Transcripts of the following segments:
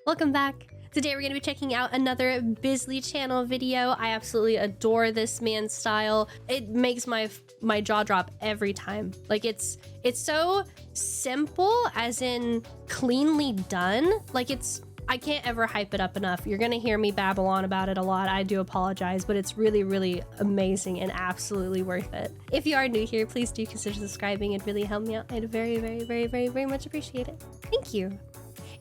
Welcome back. Today we're going to be checking out another bizlychannel video. I absolutely adore this man's style. It makes my jaw drop every time. Like it's so simple, as in cleanly done. Like I can't ever hype it up enough. You're gonna hear me babble on about it a lot. I do apologize, but it's really, really amazing and absolutely worth it. If you are new here, please do consider subscribing. It'd really help me out. I'd very, very, very, very, very much appreciate it. Thank you.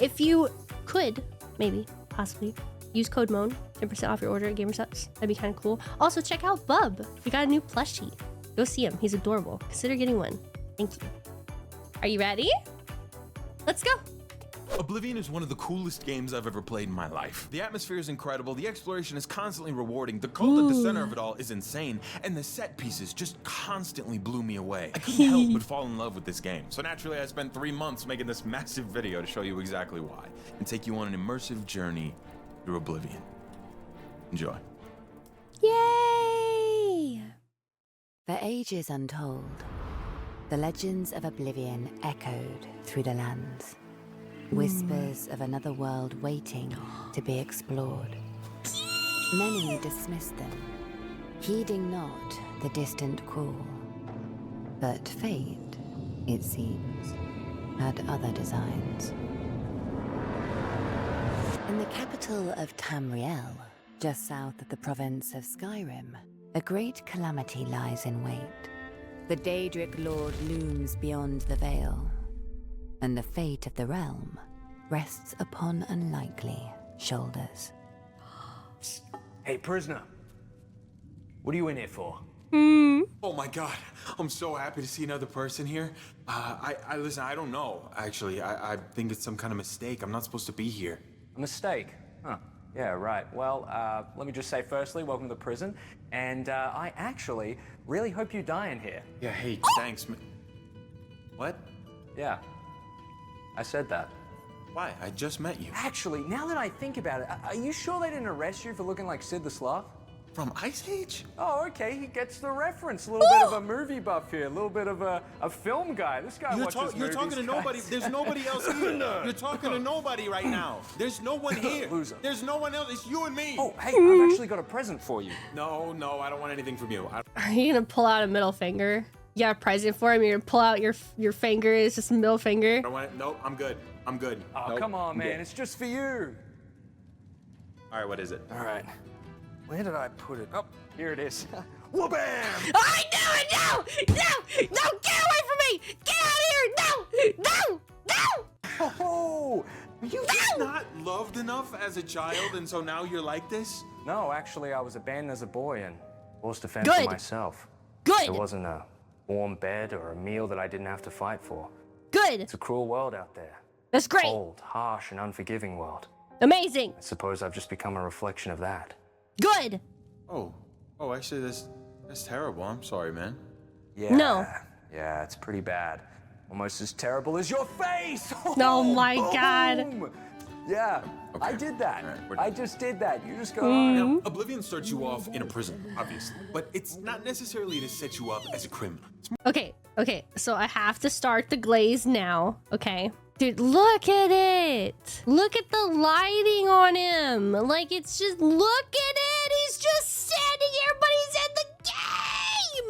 If you could, maybe, possibly, use code MOAN, 10% off your order at GamerSucks. That'd be kind of cool. Also, check out Bub. We got a new plushie. Go see him. He's adorable. Consider getting one. Thank you. Are you ready? Let's go. Oblivion is one of the coolest games I've ever played in my life. The atmosphere is incredible, the exploration is constantly rewarding, the cult at the center of it all is insane, and the set pieces just constantly blew me away. I couldn't help but fall in love with this game. So naturally I spent 3 months making this massive video to show you exactly why, and take you on an immersive journey through Oblivion. Enjoy. Yay! For ages untold, the legends of Oblivion echoed through the lands. Whispers of another world waiting to be explored. Many dismissed them, heeding not the distant call. But fate, it seems, had other designs. In the capital of Tamriel, just south of the province of Skyrim, a great calamity lies in wait. The Daedric Lord looms beyond the veil, and the fate of the realm rests upon unlikely shoulders. Hey, prisoner. What are you in here for? Oh my god, I'm so happy to see another person here. Listen, I don't know, actually. I think it's some kind of mistake. I'm not supposed to be here. A mistake? Huh. Yeah, right. Well, let me just say firstly, welcome to prison. And I actually really hope you die in here. Yeah, hey, thanks, man. What? Yeah, I said that. Why? I just met you. Actually, now that I think about it, are you sure they didn't arrest you for looking like Sid the Sloth? From Ice Age? Oh, okay, he gets the reference. A little bit of a movie buff here, a little bit of a film guy. This guy watches movies. You're talking to nobody. There's nobody else here. You're talking to nobody right now. There's no one here. Loser. There's no one else. It's you and me. Oh, hey, I've actually got a present for you. No, I don't want anything from you. Are you gonna pull out a middle finger? You got a present for him? You're gonna pull out your finger? It's just a middle finger? I don't want it. Nope, I'm good. I'm good. Oh, nope, come on, I'm man. good. It's just for you. All right, what is it? All right. Where did I put it? Oh, here it is. Wha-bam! I knew it! No! No! No! Get away from me! Get out of here! No! No! No! Oh, you just not loved enough as a child, and so now you're like this? No, actually, I was abandoned as a boy and forced to fend Good. for myself. Good! There wasn't a warm bed or a meal that I didn't have to fight for. Good! It's a cruel world out there. That's great! Cold, harsh, and unforgiving world. Amazing! I suppose I've just become a reflection of that. Good! Oh, actually, that's terrible. I'm sorry, man. Yeah. No. Yeah, it's pretty bad. Almost as terrible as your face! Oh my god. Boom! Yeah, Okay. I did that. All right, we're I done. just did that. You just go on. Now, Oblivion starts you off in a prison, obviously, but it's not necessarily to set you up as a criminal. It's Okay, so I have to start the glaze now, okay? Dude, look at it! Look at the lighting on him! Like, it's just, look at it! He's just standing here, but he's in the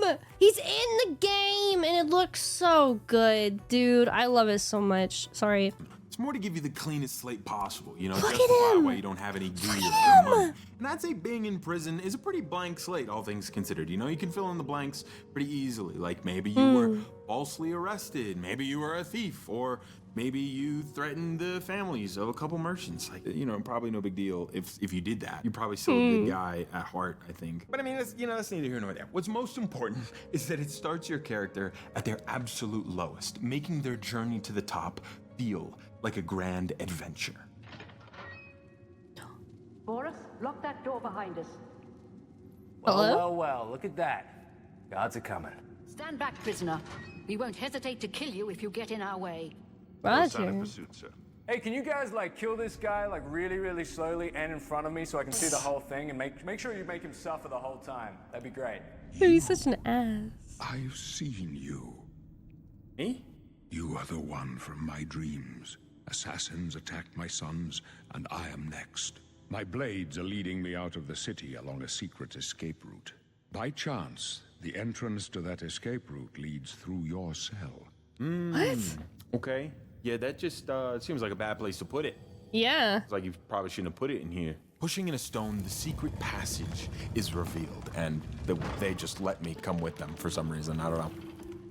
game! He's in the game, and it looks so good, dude. I love it so much. Sorry. It's more to give you the cleanest slate possible, you know, Look at justify him! why you don't have any gear at or money. him! And I'd say being in prison is a pretty blank slate, all things considered. You know, you can fill in the blanks pretty easily. Like maybe you were falsely arrested, maybe you were a thief, or maybe you threatened the families of a couple merchants. Like, you know, probably no big deal if you did that. You're probably still a good guy at heart, I think. But I mean, that's neither here nor there. What's most important is that it starts your character at their absolute lowest, making their journey to the top feel like a grand adventure. Boris, lock that door behind us. Hello? Well, look at that. Guards are coming. Stand back, prisoner. We won't hesitate to kill you if you get in our way. Roger. Hey, can you guys like kill this guy like really, really slowly and in front of me so I can see the whole thing and make sure you make him suffer the whole time? That'd be great. Dude, he's such an ass. I've seen you. Me? You are the one from my dreams, Assassins attacked my sons, and I am next. My blades are leading me out of the city along a secret escape route. By chance, the entrance to that escape route leads through your cell. What? Okay. Yeah, that just seems like a bad place to put it. Yeah. It's like you probably shouldn't have put it in here. Pushing in a stone, the secret passage is revealed, and they just let me come with them for some reason. I don't know.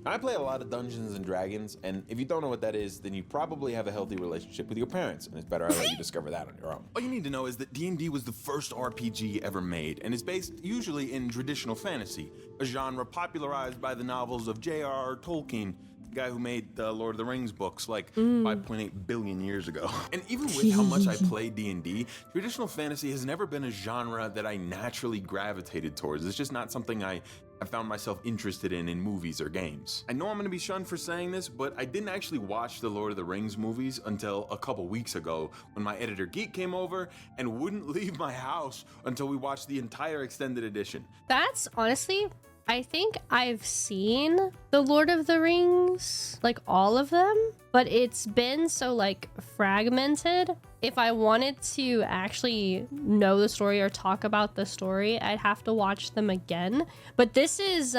I play a lot of Dungeons and Dragons, and if you don't know what that is, then you probably have a healthy relationship with your parents, and it's better I let you discover that on your own. All you need to know is that D&D was the first RPG ever made, and is based usually in traditional fantasy, a genre popularized by the novels of J.R.R. Tolkien, the guy who made the Lord of the Rings books like 5.8 billion years ago. And even with how much I play D&D, traditional fantasy has never been a genre that I naturally gravitated towards. It's just not something I found myself interested in movies or games. I know I'm gonna be shunned for saying this, but I didn't actually watch the Lord of the Rings movies until a couple weeks ago when my editor Geek came over and wouldn't leave my house until we watched the entire extended edition. That's honestly, I think I've seen the Lord of the Rings, like all of them, but it's been so like fragmented. If I wanted to actually know the story or talk about the story, I'd have to watch them again. But this is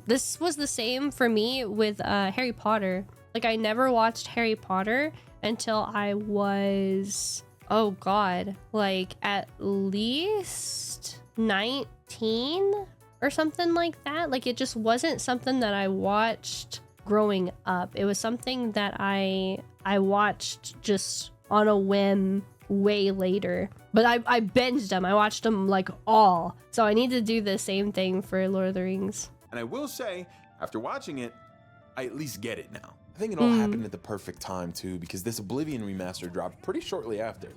this was the same for me with Harry Potter. Like I never watched Harry Potter until I was, oh god, like at least 19 or something like that. Like it just wasn't something that I watched growing up. It was something that I watched just on a whim way later. But I binged them. I watched them like all. So I need to do the same thing for Lord of the Rings. And I will say, after watching it, I at least get it now. I think it all happened at the perfect time too, because this Oblivion remaster dropped pretty shortly after.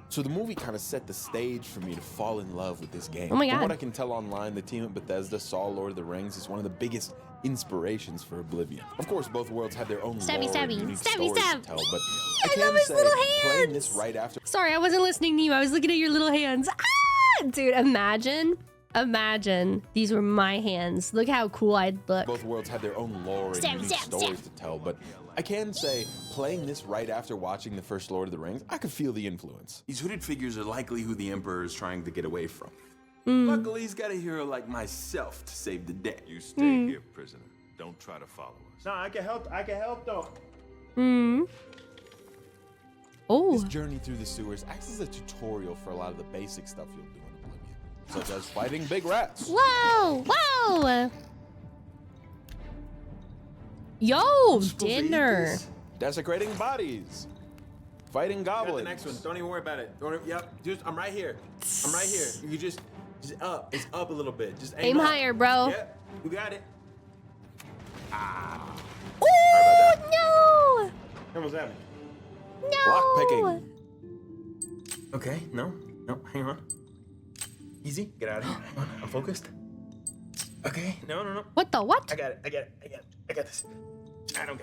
So the movie kind of set the stage for me to fall in love with this game. Oh my god. From what I can tell online, the team at Bethesda saw Lord of the Rings as one of the biggest inspirations for Oblivion. Of course, both worlds have their own Stabby, lore stabby, and unique stabby, stories stab. to tell, but I I love can his say little playing hands. this right after. Sorry, I wasn't listening to you. I was looking at your little hands. Ah! Dude, imagine these were my hands. Look how cool I'd look. Both worlds have their own lore and Stab, unique stab, stories stab. to tell, but I can say, playing this right after watching the first Lord of the Rings, I could feel the influence. These hooded figures are likely who the Emperor is trying to get away from. Luckily, he's got a hero like myself to save the day. You stay here, prisoner. Don't try to follow us. No, I can help though. Oh, This journey through the sewers acts as a tutorial for a lot of the basic stuff you'll do in Oblivion, such as fighting big rats. whoa, whoa. Yo, dinner. Desecrating bodies. Fighting goblins. The next one. Don't even worry about it. Yep. Just I'm right here. I'm right here. You just up. It's up a little bit. Just Aim up. higher, bro. Yep. You got it. Oh, no. What was that? Block picking. Okay. No. Hang on. Easy. Get out of here. Hang on. I'm focused. Okay. No. What the what? I got it. I got this. I don't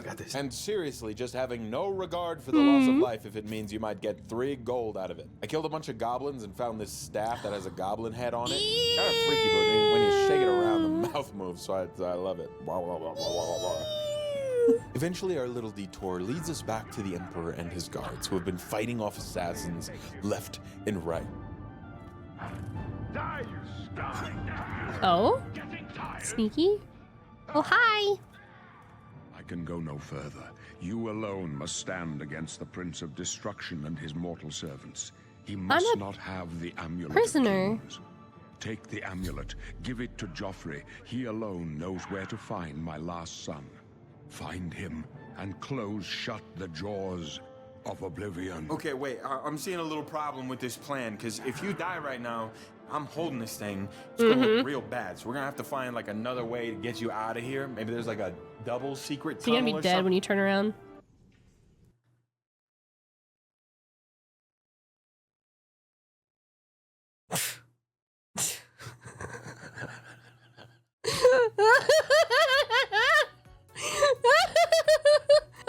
got this. And seriously, just having no regard for the loss of life if it means you might get 3 gold out of it. I killed a bunch of goblins and found this staff that has a goblin head on it. Kind of freaky, but when you shake it around, the mouth moves, so I love it. Eventually, our little detour leads us back to the Emperor and his guards, who have been fighting off assassins left and right. Oh, sneaky. Oh, hi. I can go no further. You alone must stand against the Prince of Destruction and his mortal servants. He must a not have the amulet prisoner. of kings. Take the amulet, give it to Joffrey. He alone knows where to find my last son. Find him and close shut the jaws of Oblivion. Okay, wait, I'm seeing a little problem with this plan, because if you die right now, I'm holding this thing. It's gonna look real bad, so we're gonna have to find like another way to get you out of here. Maybe there's like a double secret So you're tunnel gonna or be dead when something. you turn around.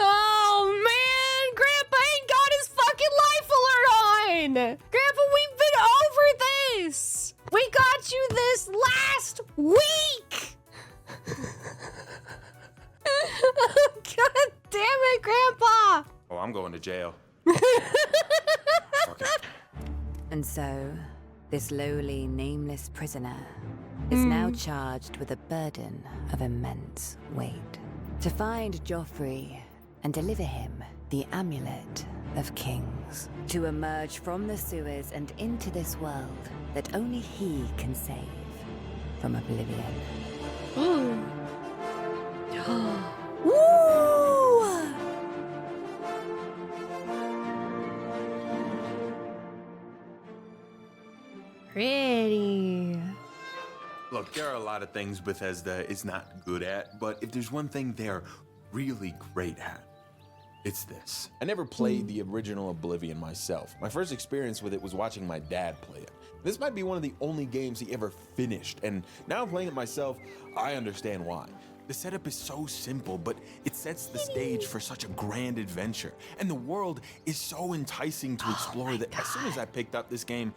Oh man, Grandpa ain't got his fucking life alert on. Grandpa, we've been over this. We got you this last week. God damn it, Grandpa. Oh, I'm going to jail. jail. Okay. And so, this lowly, nameless prisoner is now charged with a burden of immense weight. To find Joffrey and deliver him the Amulet of Kings. To emerge from the sewers and into this world that only he can save from Oblivion. Ooh. Woo! Pretty. Look, there are a lot of things Bethesda is not good at, but if there's one thing they're really great at, it's this. I never played the original Oblivion myself. My first experience with it was watching my dad play it. This might be one of the only games he ever finished, and now playing it myself, I understand why. The setup is so simple, but it sets the stage for such a grand adventure, and the world is so enticing to explore that as soon as I picked up this game,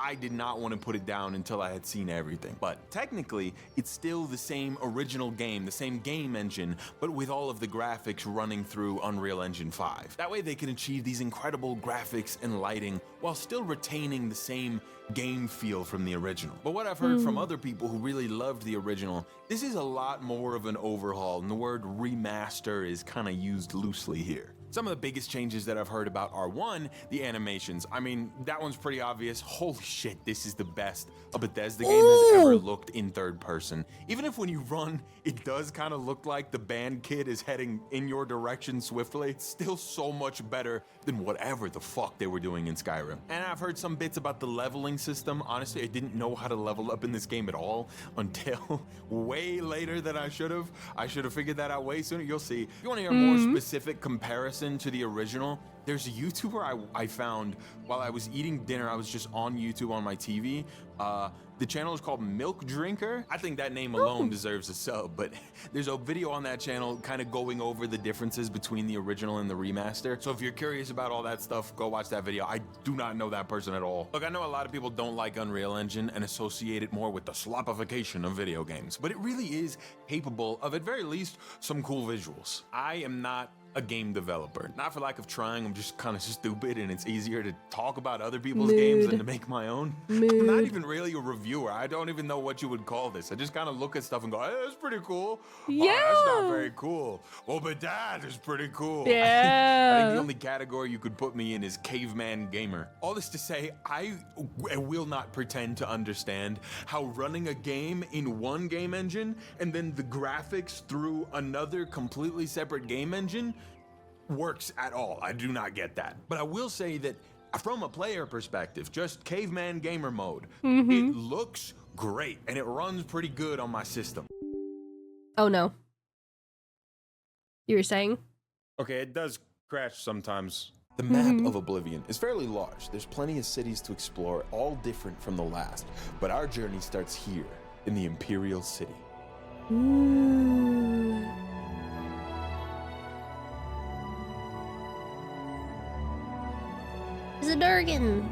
I did not want to put it down until I had seen everything. But technically, it's still the same original game, the same game engine, but with all of the graphics running through Unreal Engine 5. That way they can achieve these incredible graphics and lighting while still retaining the same game feel from the original. But what I've heard from other people who really loved the original, this is a lot more of an overhaul, and the word remaster is kind of used loosely here. Some of the biggest changes that I've heard about are, one, the animations. I mean, that one's pretty obvious. Holy shit, this is the best a Bethesda game has ever looked in third person. Even if when you run, it does kind of look like the band kid is heading in your direction swiftly, it's still so much better than whatever the fuck they were doing in Skyrim. And I've heard some bits about the leveling system. Honestly, I didn't know how to level up in this game at all until way later than I should have. I should have figured that out way sooner. You'll see. If you want to hear a more specific comparison to the original, there's a YouTuber I found while I was eating dinner. I was just on YouTube on my TV. The channel is called Milk Drinker. I think that name alone deserves a sub, but there's a video on that channel kind of going over the differences between the original and the remaster. So if you're curious about all that stuff, go watch that video. I do not know that person at all. Look, I know a lot of people don't like Unreal Engine and associate it more with the slopification of video games, but it really is capable of, at very least, some cool visuals. I am not a game developer. Not for lack of trying, I'm just kind of stupid and it's easier to talk about other people's games than to make my own. I'm not even really a reviewer. I don't even know what you would call this. I just kind of look at stuff and go, hey, that's pretty cool. Yeah. Oh, that's not very cool. Well, but that is pretty cool. Yeah. I think the only category you could put me in is caveman gamer. All this to say, I will not pretend to understand how running a game in one game engine and then the graphics through another completely separate game engine works at all. I do not get that. But I will say that from a player perspective, just caveman gamer mode, it looks great and it runs pretty good on my system. Oh no. You were saying? Okay, it does crash sometimes. The map of Oblivion is fairly large. There's plenty of cities to explore, all different from the last. But our journey starts here in the Imperial City. Ooh. Zadurgan.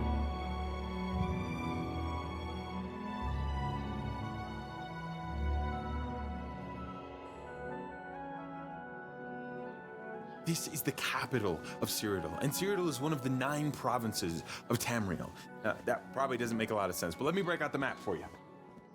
This is the capital of Cyrodiil, and Cyrodiil is one of the 9 provinces of Tamriel. That probably doesn't make a lot of sense, but let me break out the map for you.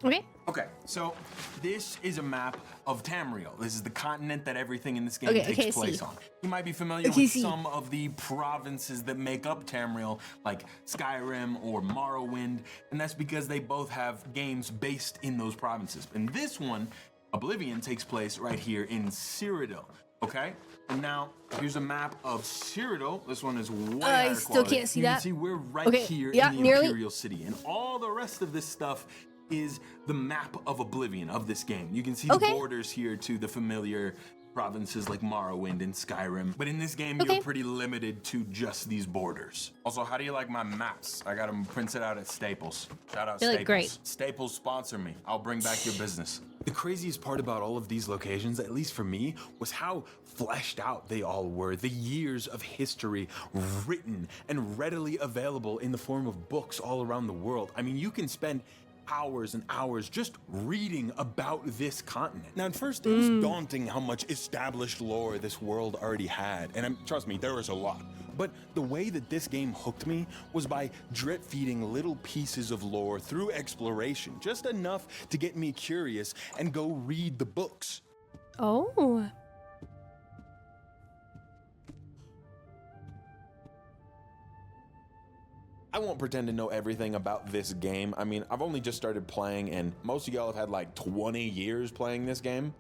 Okay. Okay, so this is a map of Tamriel. This is the continent that everything in this game takes place on. You might be familiar with some of the provinces that make up Tamriel, like Skyrim or Morrowind, and that's because they both have games based in those provinces. And this one, Oblivion, takes place right here in Cyrodiil. Okay, and now here's a map of Cyrodiil. This one is way higher I still quality. can't see you that. Can see we're right here in the Imperial City, and all the rest of this stuff is the map of Oblivion of this game. You can see the borders here to the familiar provinces like Morrowind and Skyrim, but in this game you're pretty limited to just these borders. Also, how do you like my maps? I got them printed out at Staples. Shout out Staples. Great. Staples sponsor me. I'll bring back your business. The craziest part about all of these locations, at least for me, was how fleshed out they all were. The years of history written and readily available in the form of books all around the world. I mean, you can spend hours and hours just reading about this continent. Now, at first, it was daunting how much established lore this world already had. And trust me, there was a lot. But the way that this game hooked me was by drip feeding little pieces of lore through exploration, just enough to get me curious and go read the books. Oh. I won't pretend to know everything about this game. I mean, I've only just started playing, and most of y'all have had like 20 years playing this game.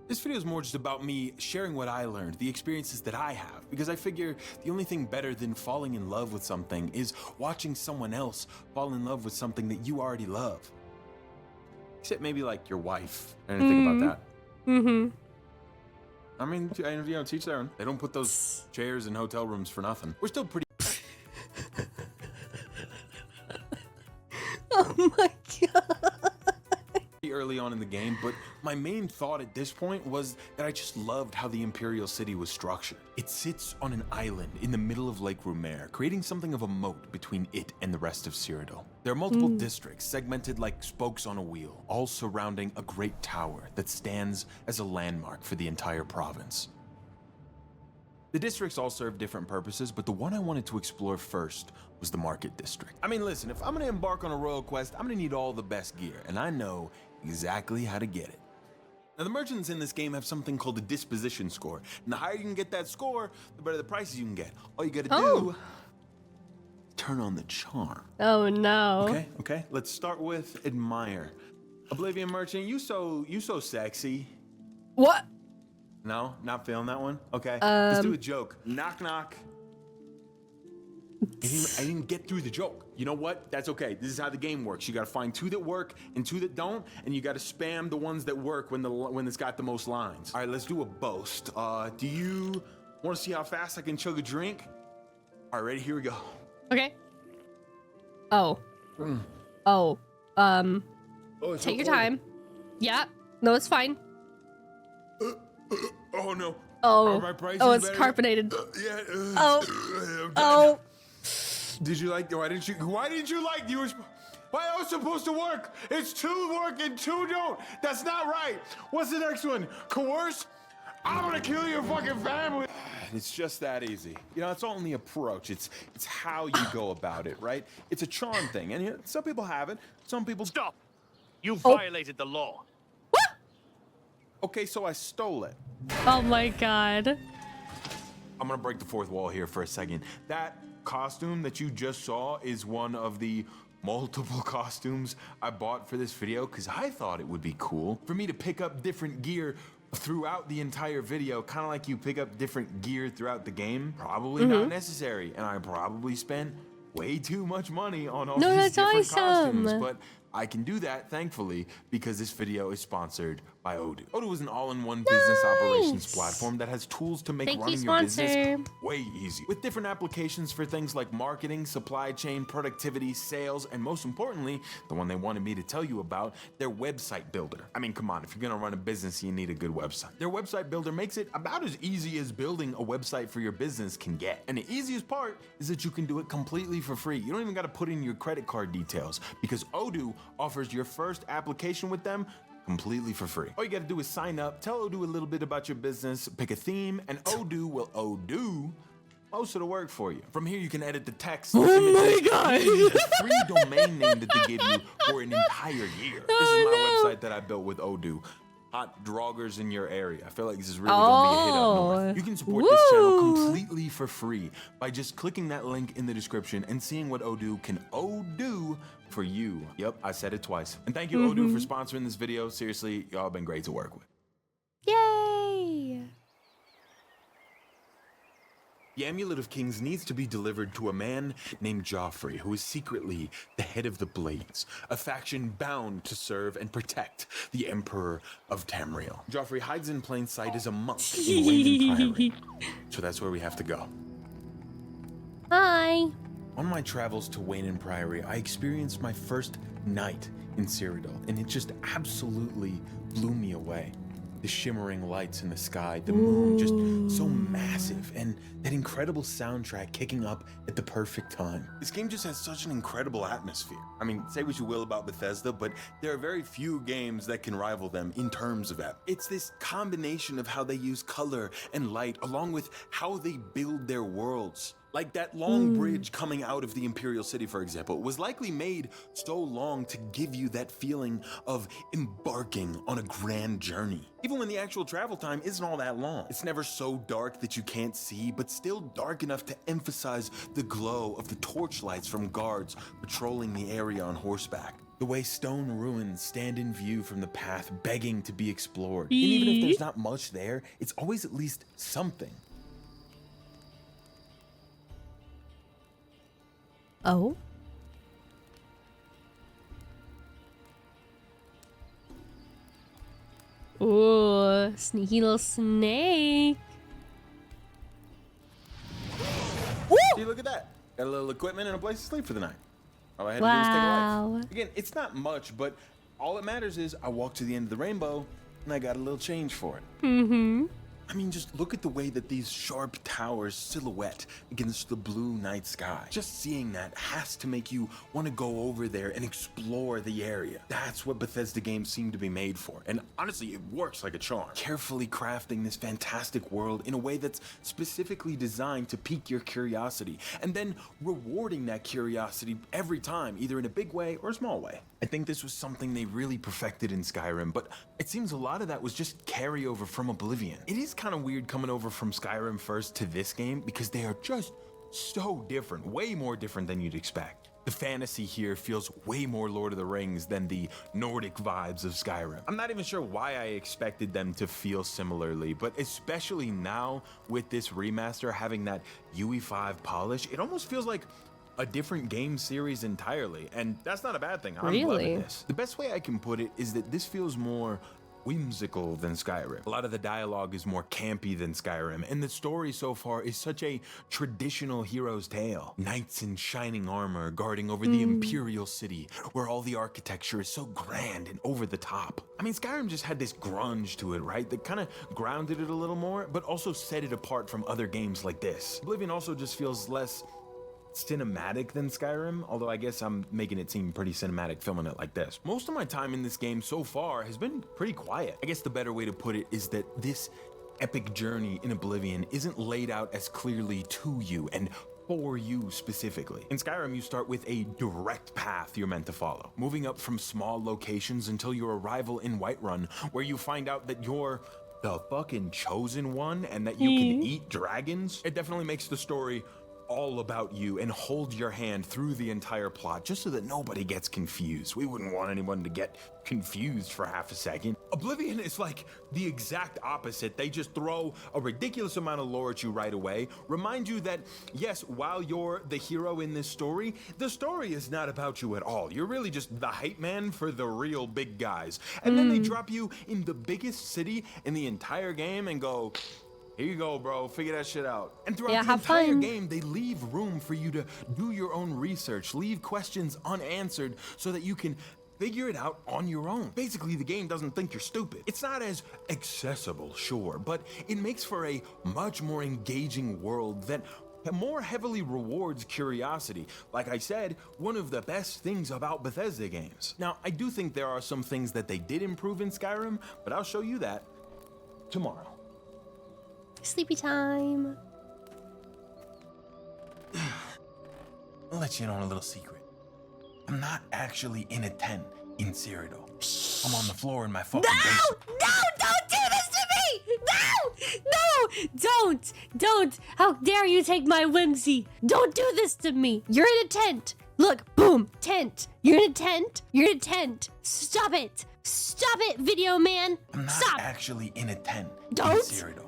This video is more just about me sharing what I learned, the experiences that I have, because I figure the only thing better than falling in love with something is watching someone else fall in love with something that you already love. Except maybe like your wife. I didn't think about that. Mm-hmm. I mean, you know, teach their own. They don't put those chairs in hotel rooms for nothing. We're still pretty Oh my god. early on in the game, but my main thought at this point was that I just loved how the Imperial City was structured. It sits on an island in the middle of Lake Rumer, creating something of a moat between it and the rest of Cyrodiil. There are multiple districts segmented like spokes on a wheel, all surrounding a great tower that stands as a landmark for the entire province. The districts all serve different purposes, but the one I wanted to explore first was the market district. I mean, listen, if I'm gonna embark on a royal quest, I'm gonna need all the best gear, and I know exactly how to get it. Now, the merchants in this game have something called a disposition score, and the higher you can get that score, the better the prices you can get. All you gotta do, turn on the charm. Oh no. Okay, let's start with admire. Oblivion merchant, you so sexy. What? No, not feeling that one? Okay, let's do a joke. Knock, knock. I didn't get through the joke. You know what? That's okay. This is how the game works. You gotta find 2 that work and 2 that don't, and you gotta spam the ones that work when it's got the most lines. All right, let's do a boast. Do you want to see how fast I can chug a drink? All right, ready? Here we go. Okay. Oh. Oh. It's Take your recording. time. Yeah. No, it's fine. Oh no. Oh. Are my prices Oh, it's better? carbonated. Yeah. Oh. I'm done. Oh. Did you like? Why didn't you like? Why are those supposed to work? It's 2 work and 2 don't. That's not right. What's the next one? Coerce? I'm gonna kill your fucking family. It's just that easy. You know, it's all in the approach. It's how you go about it, right? It's a charm thing, and some people have it. Some people Stop! You violated the law. Okay, so I stole it. Oh my god. I'm gonna break the 4th wall here for a second. That costume that you just saw is one of the multiple costumes I bought for this video because I thought it would be cool for me to pick up different gear throughout the entire video, kind of like you pick up different gear throughout the game. Probably not necessary, and I probably spent way too much money on all these different costumes, but I can do that, thankfully, because this video is sponsored by Odoo. Odoo is an all-in-one business operations platform that has tools to make running your business way easy. With different applications for things like marketing, supply chain, productivity, sales, and most importantly, the one they wanted me to tell you about, their website builder. I mean, come on, if you're gonna run a business, you need a good website. Their website builder makes it about as easy as building a website for your business can get. And the easiest part is that you can do it completely for free. You don't even gotta put in your credit card details because Odoo offers your first application with them completely for free. All you gotta do is sign up, tell Odoo a little bit about your business, pick a theme, and Odoo will Odoo most of the work for you. From here, you can edit the text, the images, the free domain name that they give you for an entire year. This is my website that I built with Odoo. Hot droggers in your area. I feel like this is really gonna be a hit up north. You can support this channel completely for free by just clicking that link in the description and seeing what Odoo can Odoo for you. Yep, I said it twice. And thank you, Odoo, for sponsoring this video. Seriously, y'all have been great to work with. Yay! The Amulet of Kings needs to be delivered to a man named Joffrey, who is secretly the head of the Blades, a faction bound to serve and protect the Emperor of Tamriel. Joffrey hides in plain sight as a monk in Weynon Priory, so that's where we have to go. Hi. On my travels to Weynon Priory, I experienced my first night in Cyrodiil, and it just absolutely blew me away. The shimmering lights in the sky, the moon just so massive, and that incredible soundtrack kicking up at the perfect time. This game just has such an incredible atmosphere. I mean, say what you will about Bethesda, but there are very few games that can rival them in terms of that. It's this combination of how they use color and light, along with how they build their worlds. Like that long bridge coming out of the Imperial City, for example, was likely made so long to give you that feeling of embarking on a grand journey. Even when the actual travel time isn't all that long. It's never so dark that you can't see, but still dark enough to emphasize the glow of the torchlights from guards patrolling the area on horseback. The way stone ruins stand in view from the path, begging to be explored. And even if there's not much there, it's always at least something. Oh. Ooh, sneaky little snake. See, look at that. Got a little equipment and a place to sleep for the night. All I had to do was take a life. Again, it's not much, but all that matters is I walked to the end of the rainbow and I got a little change for it. Mm-hmm. I mean, just look at the way that these sharp towers silhouette against the blue night sky. Just seeing that has to make you want to go over there and explore the area. That's what Bethesda games seem to be made for. And honestly, it works like a charm. Carefully crafting this fantastic world in a way that's specifically designed to pique your curiosity, and then rewarding that curiosity every time, either in a big way or a small way. I think this was something they really perfected in Skyrim, but it seems a lot of that was just carryover from Oblivion. It is kind of weird coming over from Skyrim first to this game because they are just so different, way more different than you'd expect. The fantasy here feels way more Lord of the Rings than the Nordic vibes of Skyrim. I'm not even sure why I expected them to feel similarly, but especially now with this remaster having that UE5 polish, it almost feels like a different game series entirely, and that's not a bad thing. I'm loving this. The best way I can put it is that this feels more whimsical than Skyrim. A lot of the dialogue is more campy than Skyrim, and the story so far is such a traditional hero's tale. Knights in shining armor guarding over the Imperial City, where all the architecture is so grand and over the top. I mean, Skyrim just had this grunge to it, right? That kind of grounded it a little more, but also set it apart from other games like this. Oblivion also just feels less cinematic than Skyrim, although I guess I'm making it seem pretty cinematic filming it like this. Most of my time in this game so far has been pretty quiet. I guess the better way to put it is that this epic journey in Oblivion isn't laid out as clearly to you and for you specifically. In Skyrim, you start with a direct path you're meant to follow, moving up from small locations until your arrival in Whiterun, where you find out that you're the fucking chosen one and that you can eat dragons. It definitely makes the story all about you and hold your hand through the entire plot just so that nobody gets confused. We wouldn't want anyone to get confused for half a second. Oblivion is like the exact opposite. They just throw a ridiculous amount of lore at you right away, remind you that yes, while you're the hero in this story, the story is not about you at all. You're really just the hype man for the real big guys. And then they drop you in the biggest city in the entire game and go, here you go, bro. Figure that shit out. And throughout the entire game, they leave room for you to do your own research, leave questions unanswered so that you can figure it out on your own. Basically, the game doesn't think you're stupid. It's not as accessible, sure, but it makes for a much more engaging world that more heavily rewards curiosity. Like I said, one of the best things about Bethesda games. Now, I do think there are some things that they did improve in Skyrim, but I'll show you that tomorrow. Sleepy time. I'll let you in on a little secret. I'm not actually in a tent in Cyrodiil. I'm on the floor in my fucking basement. No! Don't do this to me! No! Don't! How dare you take my whimsy? Don't do this to me! You're in a tent! Look, boom! Tent! You're in a tent! You're in a tent! Stop it! Stop it, video man! I'm not Stop! actually in a tent in Don't! Cyrodiil.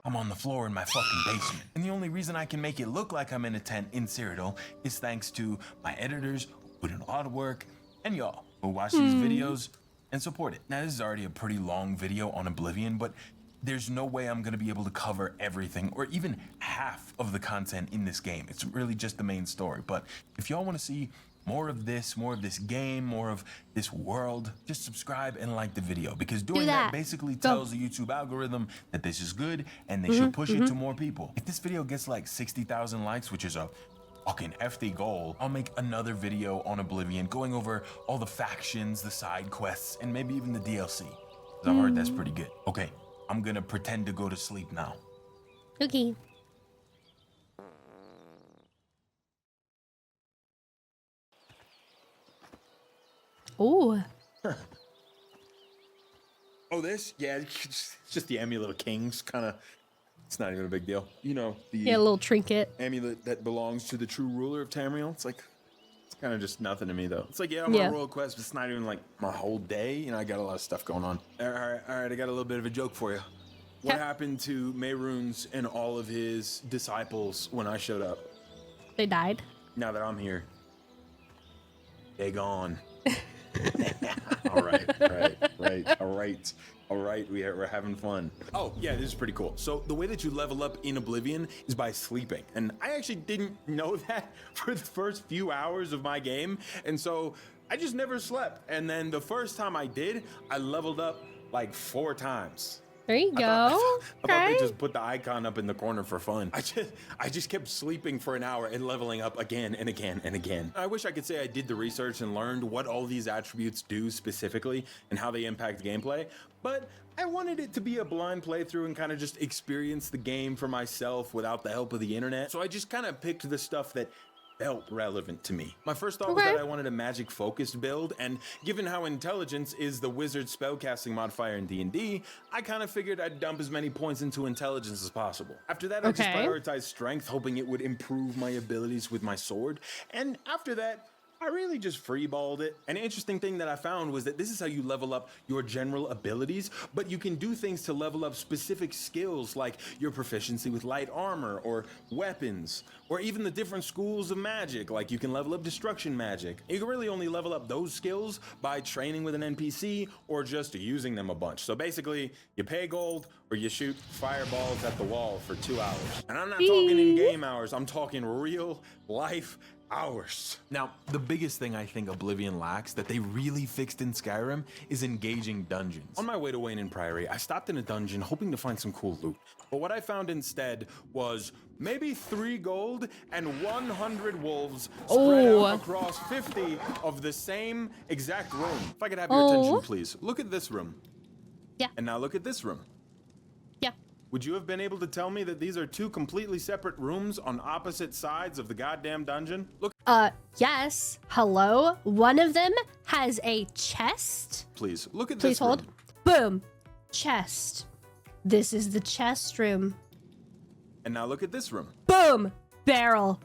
I'm on the floor in my fucking basement. And the only reason I can make it look like I'm in a tent in Cyrodiil is thanks to my editors who put in a lot of work, and y'all who watch these videos and support it. Now, this is already a pretty long video on Oblivion, but there's no way I'm gonna be able to cover everything or even half of the content in this game. It's really just the main story. But if y'all wanna see more of this game, more of this world, just subscribe and like the video, because doing that basically tells the YouTube algorithm that this is good and they should push it to more people. If this video gets like 60,000 likes, which is a fucking hefty goal, I'll make another video on Oblivion going over all the factions, the side quests, and maybe even the DLC. 'Cause I've heard that's pretty good. Okay, I'm gonna pretend to go to sleep now. Okay. Oh. Oh, this? Yeah, it's just the Amulet of Kings. Kind of, it's not even a big deal. You know, the Yeah, a little trinket. amulet that belongs to the true ruler of Tamriel. It's like, it's kind of just nothing to me, though. It's like, yeah, I'm on a royal quest, but it's not even like my whole day. You know, I got a lot of stuff going on. All right, I got a little bit of a joke for you. What happened to Mehrunes and all of his disciples when I showed up? They died. Now that I'm here, they gone. All right. We're having fun. Oh, yeah, this is pretty cool. So the way that you level up in Oblivion is by sleeping. And I actually didn't know that for the first few hours of my game. And so I just never slept. And then the first time I did, I leveled up like 4 times. There you go. I thought they just put the icon up in the corner for fun. I just kept sleeping for an hour and leveling up again and again and again. I wish I could say I did the research and learned what all these attributes do specifically and how they impact gameplay, but I wanted it to be a blind playthrough and kind of just experience the game for myself without the help of the internet. So I just kind of picked the stuff that felt relevant to me. My first thought was that I wanted a magic focused build, and given how intelligence is the wizard spellcasting modifier in D&D, I kind of figured I'd dump as many points into intelligence as possible. After that, I just prioritized strength, hoping it would improve my abilities with my sword, and after that, I really just freeballed it. An interesting thing that I found was that this is how you level up your general abilities, but you can do things to level up specific skills like your proficiency with light armor or weapons, or even the different schools of magic, like you can level up destruction magic. You can really only level up those skills by training with an NPC or just using them a bunch. So basically, you pay gold or you shoot fireballs at the wall for 2 hours. And I'm not talking in-game hours, I'm talking real life hours. Now, the biggest thing I think Oblivion lacks that they really fixed in Skyrim is engaging dungeons. On my way to Weynon Priory, I stopped in a dungeon hoping to find some cool loot. But what I found instead was maybe 3 gold and 100 wolves spread out across 50 of the same exact room. If I could have your attention, please. Look at this room. Yeah. And now look at this room. Yeah. Would you have been able to tell me that these are 2 completely separate rooms on opposite sides of the goddamn dungeon? Look. Yes. Hello. One of them has a chest. Please, look at Please this hold. room. Boom. Chest. This is the chest room. And now look at this room. Boom. Barrel.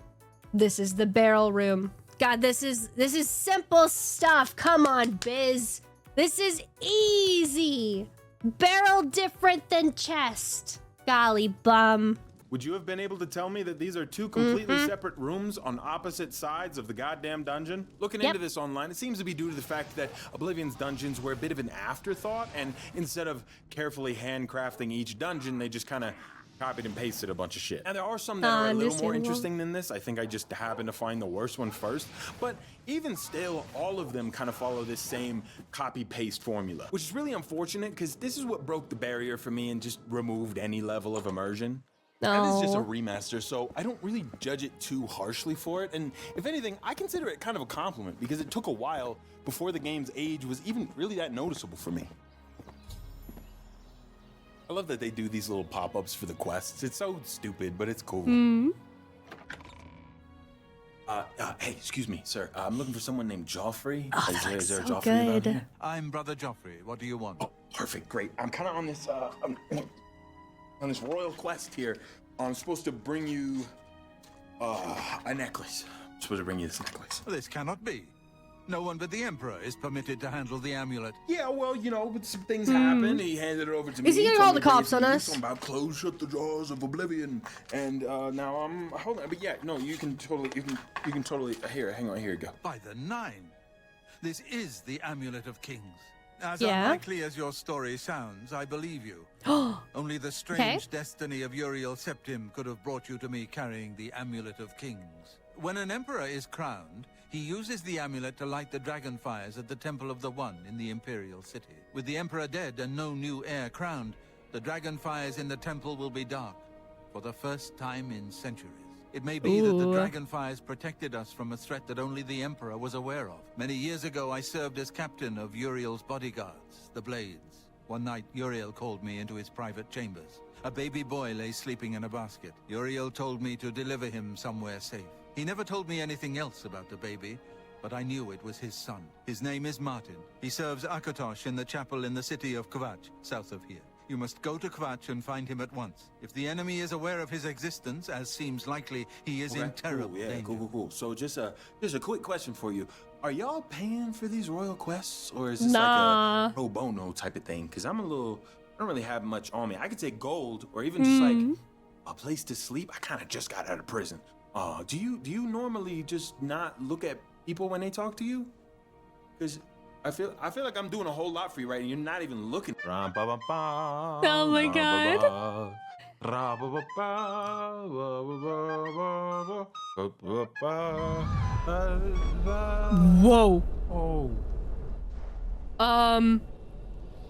This is the barrel room. God, this is simple stuff. Come on, Biz. This is easy. Barrel different than chest. Golly bum. Would you have been able to tell me that these are 2 completely separate rooms on opposite sides of the goddamn dungeon? Looking into this online, it seems to be due to the fact that Oblivion's dungeons were a bit of an afterthought, and instead of carefully handcrafting each dungeon, they just kind of copied and pasted a bunch of shit. And there are some that are a little more interesting than this. I think I just happened to find the worst one first. But even still, all of them kind of follow this same copy-paste formula, which is really unfortunate because this is what broke the barrier for me and just removed any level of immersion. That is just a remaster, so I don't really judge it too harshly for it. And if anything, I consider it kind of a compliment because it took a while before the game's age was even really that noticeable for me. I love that they do these little pop-ups for the quests. It's so stupid, but it's cool. Hey, excuse me, sir. I'm looking for someone named Joffrey. Is there a Joffrey around here? I'm Brother Joffrey. What do you want? Oh, perfect, great. I'm kind of on this on this royal quest here. I'm supposed to bring you a necklace. I'm supposed to bring you this necklace. This cannot be. No one but the Emperor is permitted to handle the amulet. Yeah, well, you know, but some things happened. He handed it over to me. Is he gonna call the cops on us? Something about close, shut the jaws of Oblivion, and now I'm hold on. But yeah, no, you can totally. Here, hang on, here you go. By the 9, this is the Amulet of Kings. As unlikely as your story sounds, I believe you. Only the strange destiny of Uriel Septim could have brought you to me carrying the Amulet of Kings. When an emperor is crowned, he uses the amulet to light the dragon fires at the Temple of the One in the Imperial City. With the emperor dead and no new heir crowned, the dragon fires in the temple will be dark for the first time in centuries. It may be that the dragon fires protected us from a threat that only the emperor was aware of. Many years ago, I served as captain of Uriel's bodyguards, the Blades. One night, Uriel called me into his private chambers. A baby boy lay sleeping in a basket. Uriel told me to deliver him somewhere safe. He never told me anything else about the baby, but I knew it was his son. His name is Martin. He serves Akatosh in the chapel in the city of Kvatch, south of here. You must go to Kvatch and find him at once. If the enemy is aware of his existence, as seems likely, he is in terrible danger. Cool. So just a quick question for you. Are y'all paying for these royal quests, or is this like a pro bono type of thing? Because I don't really have much on me. I could take gold, or even just like a place to sleep. I kind of just got out of prison. Do you normally just not look at people when they talk to you? Because I feel like I'm doing a whole lot for you, right? And you're not even looking. Oh my god. Whoa. Oh.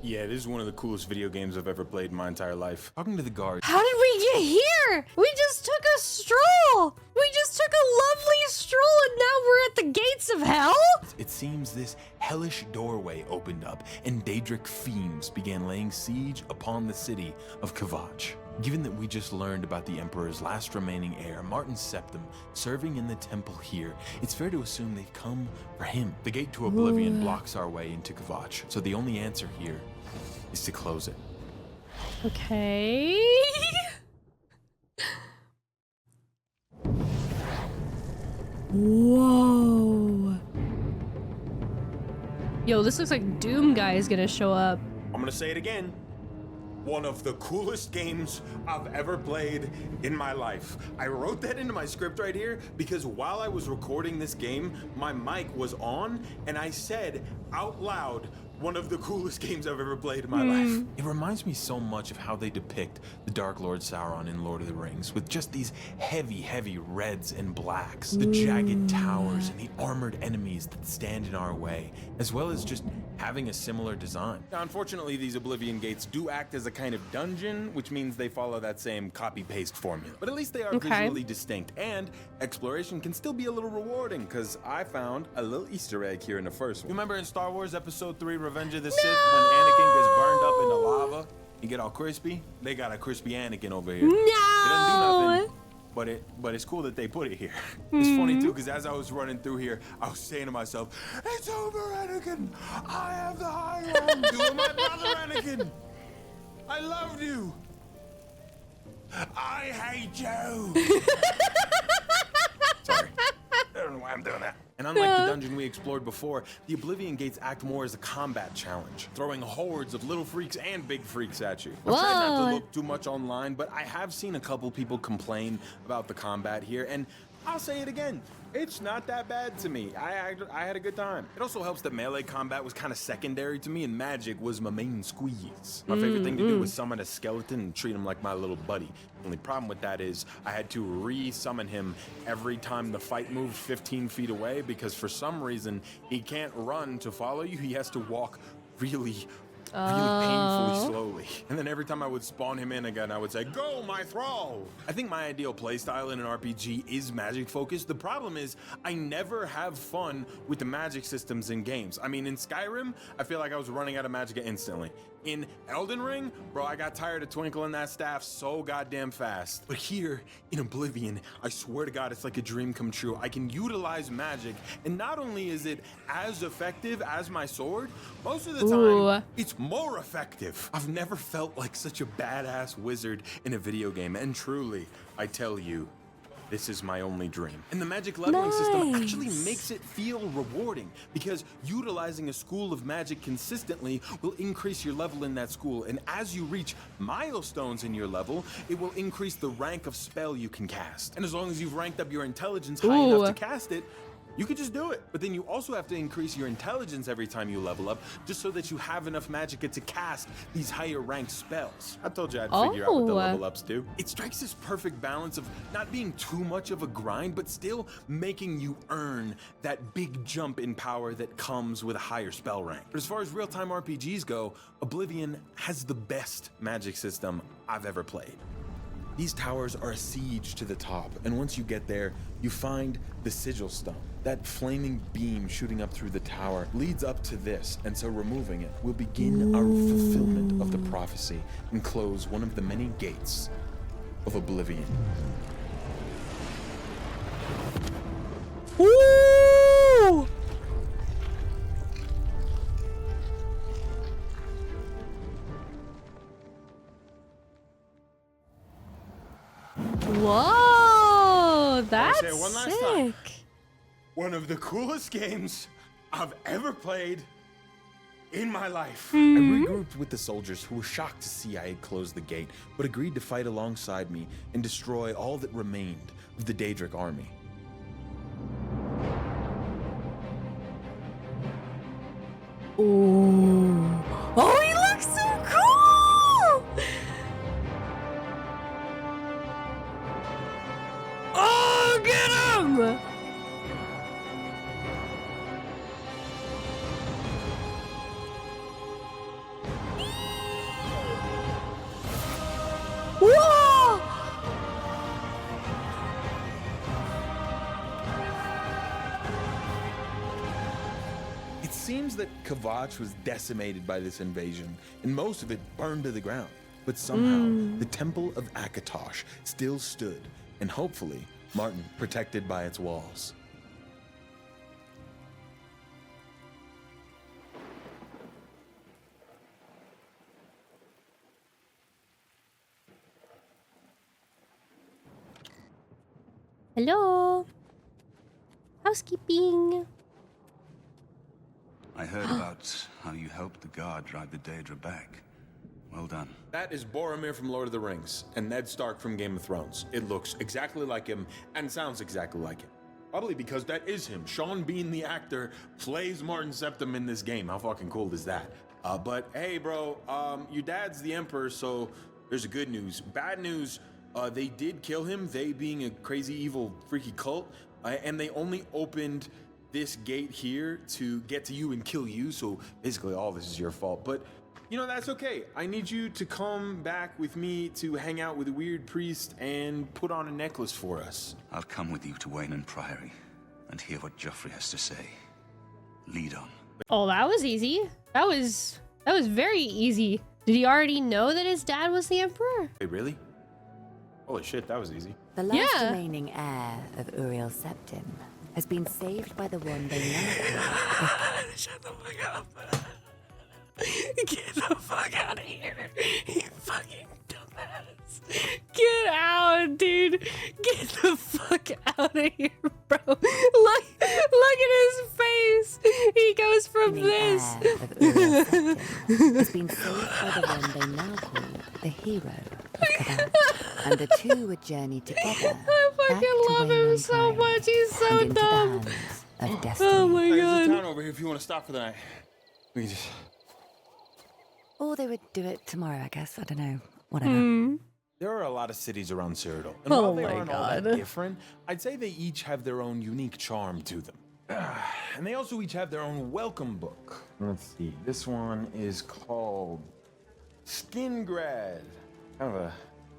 Yeah, this is one of the coolest video games I've ever played in my entire life. Talking to the guards. How did we get here? We just took a stroll. We just took a lovely stroll and now we're at the gates of hell? It seems this hellish doorway opened up and Daedric fiends began laying siege upon the city of Kvatch. Given that we just learned about the Emperor's last remaining heir, Martin Septim, serving in the temple here, it's fair to assume they've come for him. The gate to Oblivion blocks our way into Kvatch, so the only answer here is to close it. Okay. Whoa. Yo, this looks like Doom Guy is gonna show up. I'm gonna say it again. One of the coolest games I've ever played in my life. I wrote that into my script right here because while I was recording this game, my mic was on and I said out loud, one of the coolest games I've ever played in my life. It reminds me so much of how they depict the Dark Lord Sauron in Lord of the Rings, with just these heavy reds and blacks, the jagged towers and the armored enemies that stand in our way, as well as just having a similar design. Now, unfortunately, these Oblivion gates do act as a kind of dungeon, which means they follow that same copy-paste formula. But at least they are visually distinct, and exploration can still be a little rewarding, because I found a little Easter egg here in the first one. You remember in Star Wars Episode 3, Revenge of the Sith, when Anakin gets burned up in the lava? You get all crispy? They got a crispy Anakin over here. No! It doesn't do nothing. But it's cool that they put it here. It's funny too, because as I was running through here, I was saying to myself, "It's over, Anakin. I have the high ground. You are my brother, Anakin. I loved you. I hate you." Sorry. I don't know why I'm doing that. And unlike the dungeon we explored before, the Oblivion Gates act more as a combat challenge, throwing hordes of little freaks and big freaks at you. I'm trying not to look too much online, but I have seen a couple people complain about the combat here, and I'll say it again. It's not that bad to me. I had a good time. It also helps that melee combat was kind of secondary to me, and magic was my main squeeze. My favorite thing to do was summon a skeleton and treat him like my little buddy. The only problem with that is I had to re-summon him every time the fight moved 15 feet away, because for some reason he can't run to follow you. He has to walk really painfully slowly. And then every time I would spawn him in again, I would say, "Go, my thrall!" I think my ideal playstyle in an RPG is magic focused. The problem is I never have fun with the magic systems in games. I mean, in Skyrim, I feel like I was running out of magicka instantly. In Elden Ring, bro, I got tired of twinkling that staff so goddamn fast. But here in Oblivion, I swear to God, it's like a dream come true. I can utilize magic, and not only is it as effective as my sword, most of the time, it's more effective. I've never felt like such a badass wizard in a video game, and truly, I tell you, this is my only dream. And the magic leveling system actually makes it feel rewarding, because utilizing a school of magic consistently will increase your level in that school. And as you reach milestones in your level, it will increase the rank of spell you can cast. And as long as you've ranked up your intelligence high enough to cast it, you could just do it. But then you also have to increase your intelligence every time you level up, just so that you have enough magicka to cast these higher ranked spells. I told you I'd figure out what the level ups do. It strikes this perfect balance of not being too much of a grind, but still making you earn that big jump in power that comes with a higher spell rank. But as far as real-time RPGs go, Oblivion has the best magic system I've ever played. These towers are a siege to the top, and once you get there, you find the sigil stone. That flaming beam shooting up through the tower leads up to this, and so removing it will begin our fulfillment of the prophecy and close one of the many gates of Oblivion. Ooh! say it one last time. One of the coolest games I've ever played in my life. I regrouped with the soldiers who were shocked to see I had closed the gate, but agreed to fight alongside me and destroy all that remained of the Daedric army. Ooh. Oh, he looks so cool! Oh, get him! Whoa! It seems that Kvatch was decimated by this invasion, and most of it burned to the ground. But somehow, the Temple of Akatosh still stood, and hopefully, Martin protected by its walls. Hello. Housekeeping. I heard about how you helped the guard drive the Daedra back. Well done. That is Boromir from Lord of the Rings, and Ned Stark from Game of Thrones. It looks exactly like him, and sounds exactly like him. Probably because that is him. Sean Bean, the actor, plays Martin Septim in this game. How fucking cool is that? But hey, bro, your dad's the Emperor, so there's a good news. Bad news, they did kill him, they being a crazy, evil, freaky cult, and they only opened this gate here to get to you and kill you, so basically all this is your fault. But, you know, that's okay. I need you to come back with me to hang out with a weird priest and put on a necklace for us. I'll come with you to Weynon Priory and hear what Joffrey has to say. Lead on. Oh, that was easy. That was very easy. Did he already know that his dad was the Emperor? Wait, really? Holy shit, that was easy. The last remaining heir of Uriel Septim has been saved by the one they now call... Shut the fuck up. Get the fuck out of here. You fucking dumbass. Get out, dude. Get the fuck out of here, bro. Look at his face. He goes from this. Heir of Uriel Septim has been saved by the one they now call the hero of Kvatch. And the two would journey together. I fucking love him so much. He's so dumb. Of destiny. Oh my god. There's a town over here if you want to stop for the night. We can just... Or they would do it tomorrow, I guess. I don't know. Whatever. There are a lot of cities around Cyrodiil, and while they aren't all that different, I'd say they each have their own unique charm to them. And they also each have their own welcome book. Let's see, this one is called Skingrad. Kind of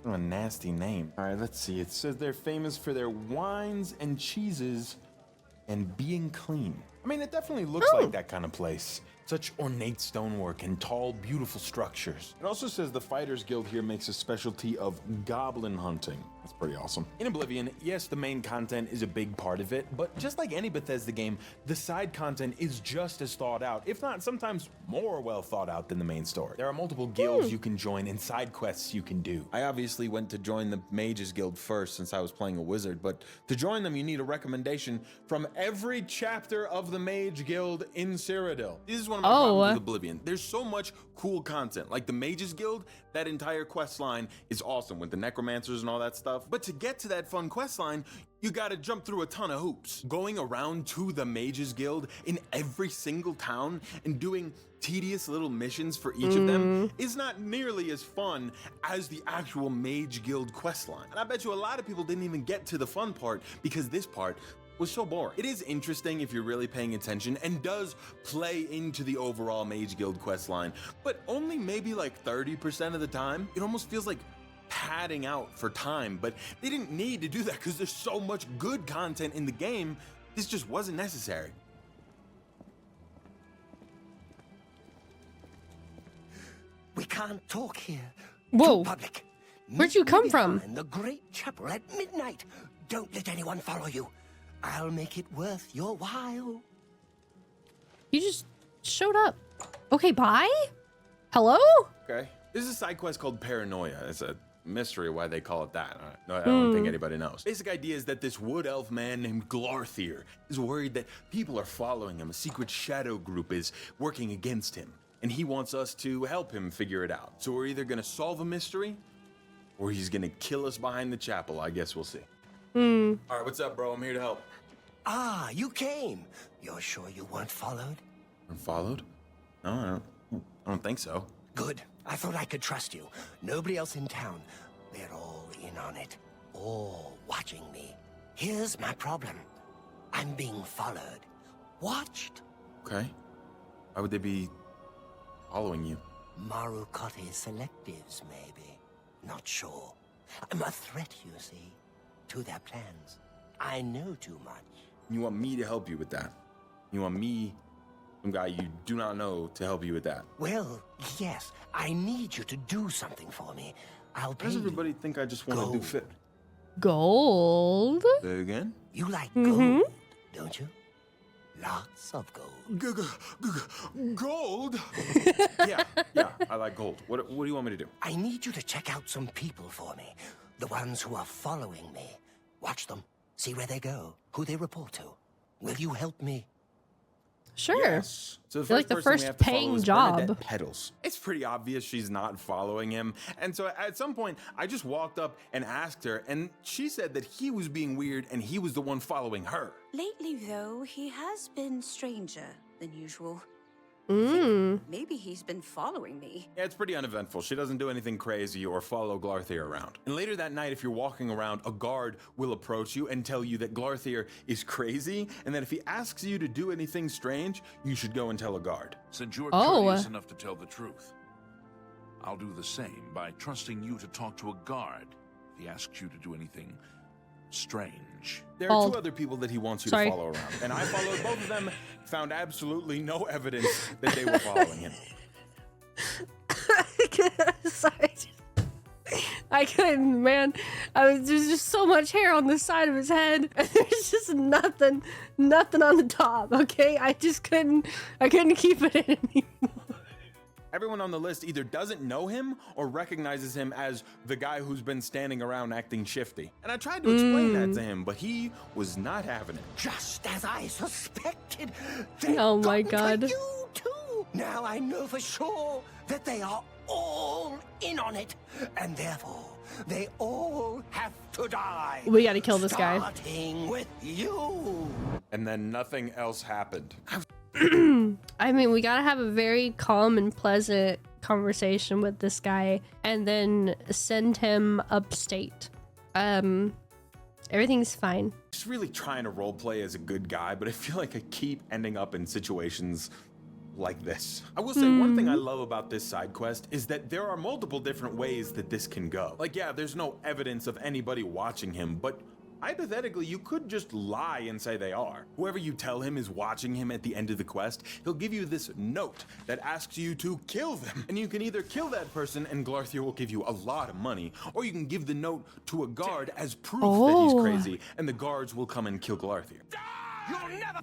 a nasty name. All right, let's see. It says they're famous for their wines and cheeses and being clean. I mean, it definitely looks like that kind of place. Such ornate stonework and tall, beautiful structures. It also says the Fighters Guild here makes a specialty of goblin hunting. That's pretty awesome. In Oblivion, yes, the main content is a big part of it, but just like any Bethesda game, the side content is just as thought out, if not sometimes more well thought out than the main story. There are multiple guilds you can join and side quests you can do. I obviously went to join the Mages Guild first since I was playing a wizard, but to join them you need a recommendation from every chapter of the Mage Guild in Cyrodiil. This is one of my problems with Oblivion. There's so much cool content. Like the Mages Guild, that entire quest line is awesome with the necromancers and all that stuff. But to get to that fun quest line, you gotta jump through a ton of hoops. Going around to the Mages Guild in every single town and doing tedious little missions for each of them is not nearly as fun as the actual Mage Guild quest line. And I bet you a lot of people didn't even get to the fun part because this part was so boring. It is interesting if you're really paying attention and does play into the overall Mage Guild quest line, but only maybe like 30% of the time. It almost feels like padding out for time, but they didn't need to do that because there's so much good content in the game. This just wasn't necessary. We can't talk here. Whoa. Public. Where'd you come from? In the great chapel at midnight. Don't let anyone follow you. I'll make it worth your while. You just showed up. Okay, bye? Hello? Okay. This is a side quest called Paranoia. It's a mystery why they call it that. I don't think anybody knows. Basic idea is that this wood elf man named Glarthir is worried that people are following him. A secret shadow group is working against him, and he wants us to help him figure it out. So we're either gonna solve a mystery, or he's gonna kill us behind the chapel. I guess we'll see. All right, what's up, bro? I'm here to help. Ah, you came. You're sure you weren't followed? I'm followed? No, I don't think so. Good. I thought I could trust you. Nobody else in town. They're all in on it. All watching me. Here's my problem. I'm being followed. Watched. Okay. Why would they be following you? Marukote selectives, maybe. Not sure. I'm a threat, you see, to their plans. I know too much. You want me to help you with that? You want me, some guy you do not know, to help you with that? Well, yes. I need you to do something for me. I'll pay Does you. everybody think I just want to do fit? Gold? Say again? You like gold, don't you? Lots of gold. Gold? yeah, I like gold. What do you want me to do? I need you to check out some people for me. The ones who are following me. Watch them. See where they go. Who they report to. Will you help me? Sure. Yes. So You're like the person we first have to follow paying is job. Bernadette Petals. It's pretty obvious she's not following him. And so at some point, I just walked up and asked her, and she said that he was being weird and he was the one following her. Lately, though, he has been stranger than usual. Maybe he's been following me. Yeah, it's pretty uneventful. She doesn't do anything crazy or follow Glarthir around. And later that night, if you're walking around, a guard will approach you and tell you that Glarthir is crazy, and that if he asks you to do anything strange, you should go and tell a guard. Since you're courteous enough to tell the truth, I'll do the same by trusting you to talk to a guard if he asks you to do anything strange. There are two other people that he wants you to follow around, and I followed both of them, found absolutely no evidence that they were following him. Sorry. I couldn't, man. There's just so much hair on the side of his head, and there's just nothing on the top, okay? I couldn't keep it in anymore. Everyone on the list either doesn't know him or recognizes him as the guy who's been standing around acting shifty. And I tried to explain that to him, but he was not having it. Just as I suspected. Oh my God. You too. Now I know for sure that they are all in on it, and therefore they all have to die. We gotta kill this guy. Starting with you. And then nothing else happened. I mean, we gotta have a very calm and pleasant conversation with this guy and then send him upstate. Everything's fine. Just really trying to roleplay as a good guy, but I feel like I keep ending up in situations like this. I will say one thing I love about this side quest is that there are multiple different ways that this can go. Like, yeah, there's no evidence of anybody watching him, but hypothetically, you could just lie and say they are. Whoever you tell him is watching him at the end of the quest, he'll give you this note that asks you to kill them. And you can either kill that person and Glarthir will give you a lot of money, or you can give the note to a guard as proof that he's crazy, and the guards will come and kill Glarthir. You'll never.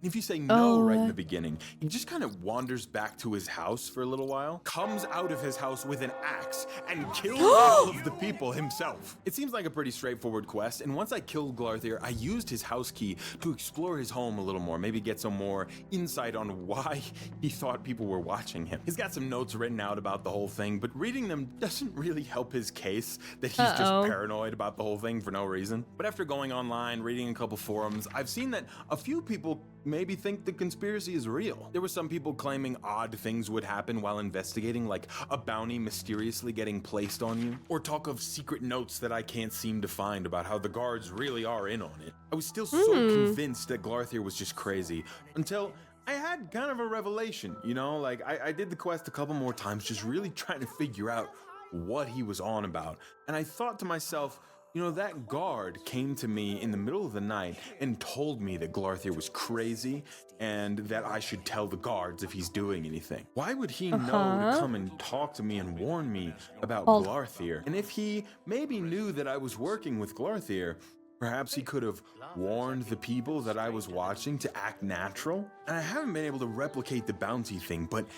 If you say no right in the beginning, he just kind of wanders back to his house for a little while, comes out of his house with an axe, and kills all of the people himself. It seems like a pretty straightforward quest, and once I killed Glarthir, I used his house key to explore his home a little more, maybe get some more insight on why he thought people were watching him. He's got some notes written out about the whole thing, but reading them doesn't really help his case that he's just paranoid about the whole thing for no reason. But after going online, reading a couple forums, I've seen that a few people maybe think the conspiracy is real. There were some people claiming odd things would happen while investigating, like a bounty mysteriously getting placed on you, or talk of secret notes that I can't seem to find about how the guards really are in on it. I was still so convinced that Glarthir was just crazy until I had kind of a revelation, you know? Like, I did the quest a couple more times, just really trying to figure out what he was on about. And I thought to myself, you know, that guard came to me in the middle of the night and told me that Glarthir was crazy and that I should tell the guards if he's doing anything. Why would he know to come and talk to me and warn me about Glarthir? And if he maybe knew that I was working with Glarthir, perhaps he could have warned the people that I was watching to act natural? And I haven't been able to replicate the bounty thing, but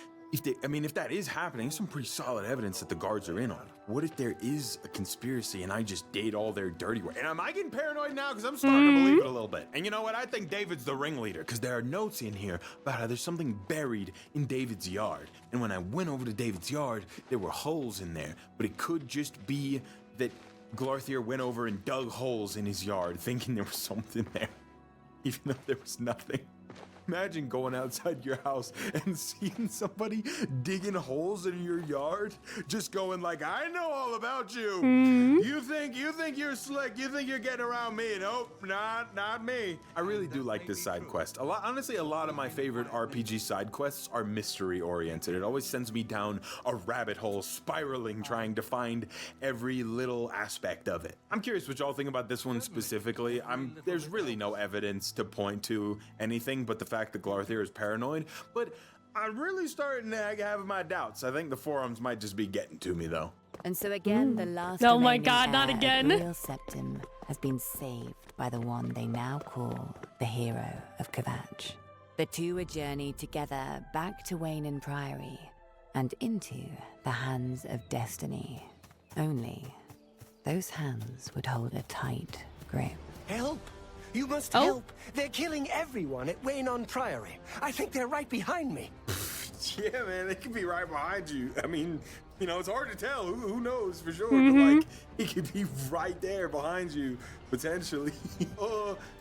if that is happening, some pretty solid evidence that the guards are in on it. What if there is a conspiracy and I just did all their dirty work? And am I getting paranoid now? Because I'm starting to believe it a little bit. And you know what? I think David's the ringleader, because there are notes in here about how there's something buried in David's yard. And when I went over to David's yard, there were holes in there. But it could just be that Glarthir went over and dug holes in his yard, thinking there was something there, even though there was nothing. Imagine going outside your house and seeing somebody digging holes in your yard, just going like, I know all about you. You think you're slick. You think you're getting around me. Nope, not me. I really do like this side quest. Honestly, a lot of my favorite RPG side quests are mystery oriented. It always sends me down a rabbit hole, spiraling, trying to find every little aspect of it. I'm curious what y'all think about this one specifically. There's really no evidence to point to anything but the fact that Glarthir is paranoid, but I'm really starting to have my doubts. I think the forums might just be getting to me, though. And so again, the last oh my remaining god, not heir again. of Imperial Septim has been saved by the one they now call the hero of Kvatch. The two would journey together back to Weynon Priory and into the hands of destiny. Only those hands would hold a tight grip. Help! You must help! They're killing everyone at Weynon Priory. I think they're right behind me. Yeah, man, they could be right behind you. I mean, you know, it's hard to tell. Who knows for sure? But, like, he could be right there behind you, potentially.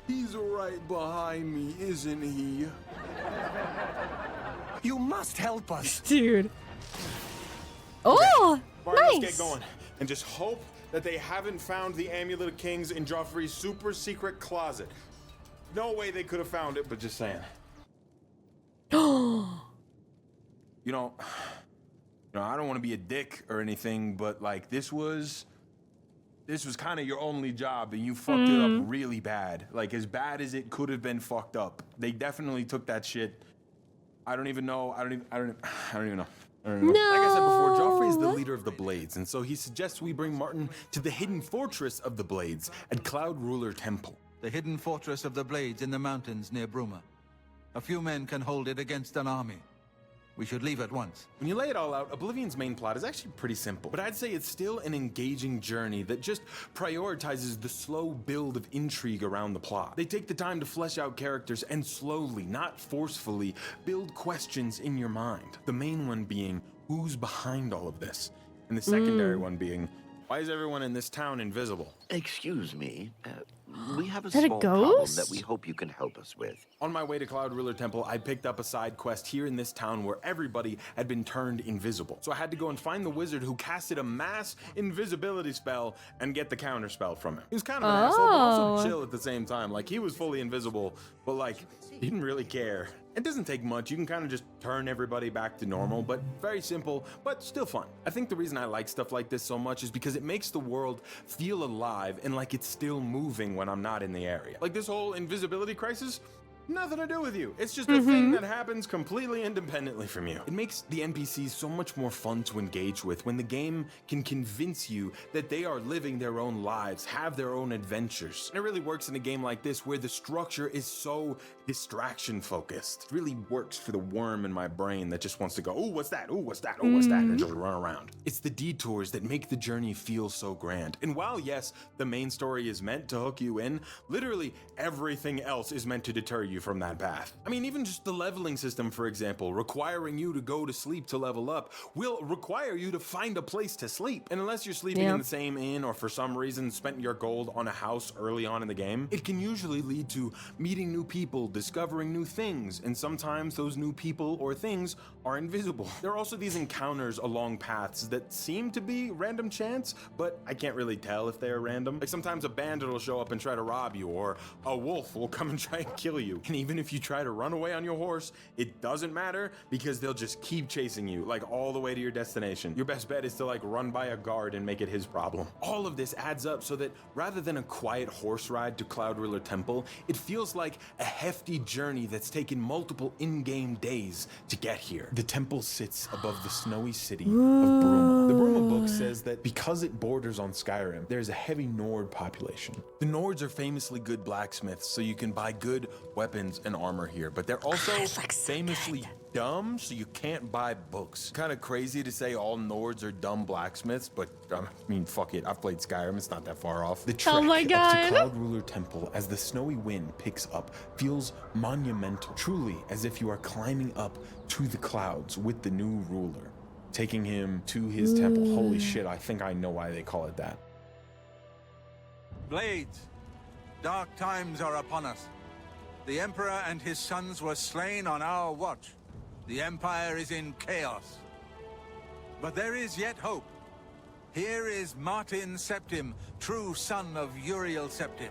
He's right behind me, isn't he? You must help us. Dude. Oh, All right, nice. let's get going. And just hope that they haven't found the Amulet of Kings in Joffrey's super secret closet. No way they could have found it, but just saying. You know, I don't want to be a dick or anything, but like this was kind of your only job, and you fucked it up really bad. Like as bad as it could have been fucked up. They definitely took that shit. I don't even know. I don't even know. No. Like I said before, Joffrey is the leader of the Blades, and so he suggests we bring Martin to the hidden fortress of the Blades at Cloud Ruler Temple. The hidden fortress of the Blades in the mountains near Bruma. A few men can hold it against an army. We should leave at once. When you lay it all out, Oblivion's main plot is actually pretty simple, but I'd say it's still an engaging journey that just prioritizes the slow build of intrigue around the plot. They take the time to flesh out characters and slowly, not forcefully, build questions in your mind. The main one being, who's behind all of this? And the secondary one being, why is everyone in this town invisible? Excuse me, we have a that a small problem ghost? that we hope you can help us with. On my way to Cloud Ruler Temple, I picked up a side quest here in this town where everybody had been turned invisible. So I had to go and find the wizard who casted a mass invisibility spell and get the counter spell from him. He was kind of an asshole, but also chill at the same time. Like, he was fully invisible, but like, he didn't really care. It doesn't take much. You can kind of just turn everybody back to normal, but very simple, but still fun. I think the reason I like stuff like this so much is because it makes the world feel alive and like it's still moving when I'm not in the area. Like this whole invisibility crisis, nothing to do with you. It's just a thing that happens completely independently from you. It makes the NPCs so much more fun to engage with when the game can convince you that they are living their own lives, have their own adventures. And it really works in a game like this where the structure is so distraction focused. It really works for the worm in my brain that just wants to go, oh, what's that? Oh, what's that? Oh, what's that? And just run around. It's the detours that make the journey feel so grand. And while, yes, the main story is meant to hook you in, literally everything else is meant to deter you from that path. I mean, even just the leveling system, for example, requiring you to go to sleep to level up will require you to find a place to sleep. And unless you're sleeping in the same inn or for some reason spent your gold on a house early on in the game, it can usually lead to meeting new people, discovering new things, and sometimes those new people or things are invisible. There are also these encounters along paths that seem to be random chance, but I can't really tell if they're random. Like sometimes a bandit will show up and try to rob you, or a wolf will come and try and kill you. And even if you try to run away on your horse, it doesn't matter because they'll just keep chasing you, like all the way to your destination. Your best bet is to like run by a guard and make it his problem. All of this adds up so that rather than a quiet horse ride to Cloud Ruler Temple, it feels like a hefty journey that's taken multiple in-game days to get here. The temple sits above the snowy city of Bruma. The Bruma book says that because it borders on Skyrim, there's a heavy Nord population. The Nords are famously good blacksmiths, so you can buy good weapons weapons and armor here, but they're also famously dumb, so you can't buy books. Kind of crazy to say all Nords are dumb blacksmiths, but I mean, fuck it. I've played Skyrim. It's not that far off. The trek Oh my up God. to Cloud Ruler Temple as the snowy wind picks up feels monumental, truly as if you are climbing up to the clouds with the new ruler, taking him to his temple. Holy shit, I think I know why they call it that. Blades, dark times are upon us. The Emperor and his sons were slain on our watch. The Empire is in chaos. But there is yet hope. Here is Martin Septim, true son of Uriel Septim.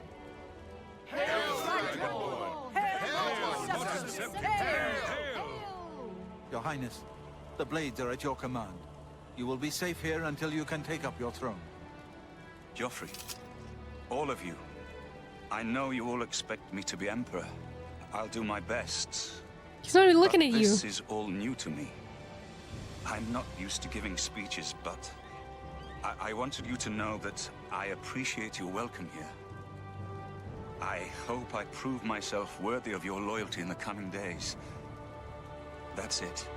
Your Highness, the blades are at your command. You will be safe here until you can take up your throne. Joffrey, all of you, I know you all expect me to be Emperor. I'll do my best. He's not even looking at you. This is all new to me. I'm not used to giving speeches, but I wanted you to know that I appreciate your welcome here. I hope I prove myself worthy of your loyalty in the coming days. That's it.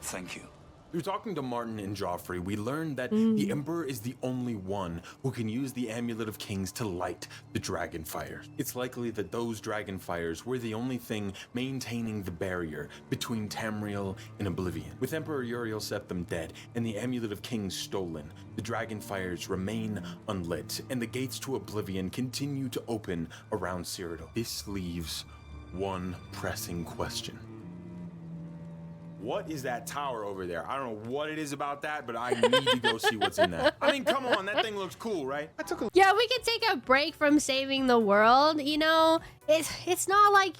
Thank you. Through talking to Martin and Joffrey, we learned that the Emperor is the only one who can use the Amulet of Kings to light the dragon fire. It's likely that those dragon fires were the only thing maintaining the barrier between Tamriel and Oblivion. With Emperor Uriel Septim dead and the Amulet of Kings stolen, the dragon fires remain unlit, and the gates to Oblivion continue to open around Cyrodiil. This leaves one pressing question. What is that tower over there? I don't know what it is about that, but I need to go see what's in that. I mean, come on, that thing looks cool, right? Yeah, we could take a break from saving the world, you know? It's not like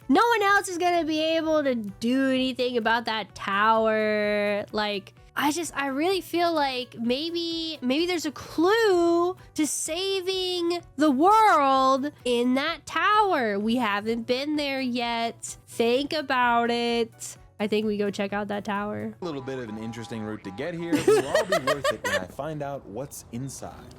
no one else is gonna be able to do anything about that tower. Like, I really feel like maybe there's a clue to saving the world in that tower. We haven't been there yet. Think about it. I think we go check out that tower. A little bit of an interesting route to get here, but it'll all be worth it when I find out what's inside.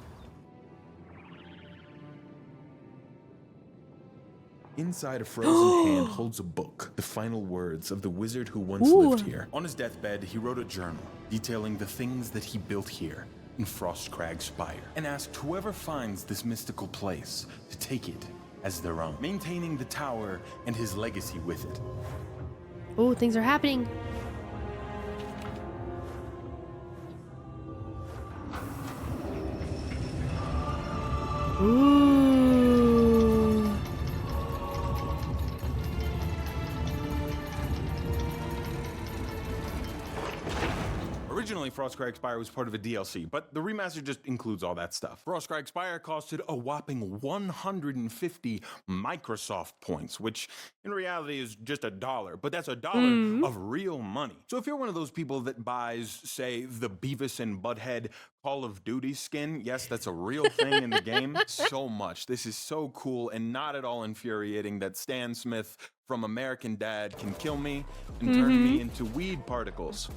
Inside, a frozen hand holds a book, the final words of the wizard who once lived here. On his deathbed, he wrote a journal detailing the things that he built here in Frostcrag Spire, and asked whoever finds this mystical place to take it as their own, maintaining the tower and his legacy with it. Oh, things are happening. Ooh. Originally, Frostcrag Spire was part of a DLC, but the remaster just includes all that stuff. Frostcrag Spire costed a whopping 150 Microsoft points, which in reality is just $1, but that's $1 of real money. So if you're one of those people that buys, say, the Beavis and Butthead Call of Duty skin, yes, that's a real thing in the game, so much. This is so cool and not at all infuriating that Stan Smith from American Dad can kill me and turn me into weed particles.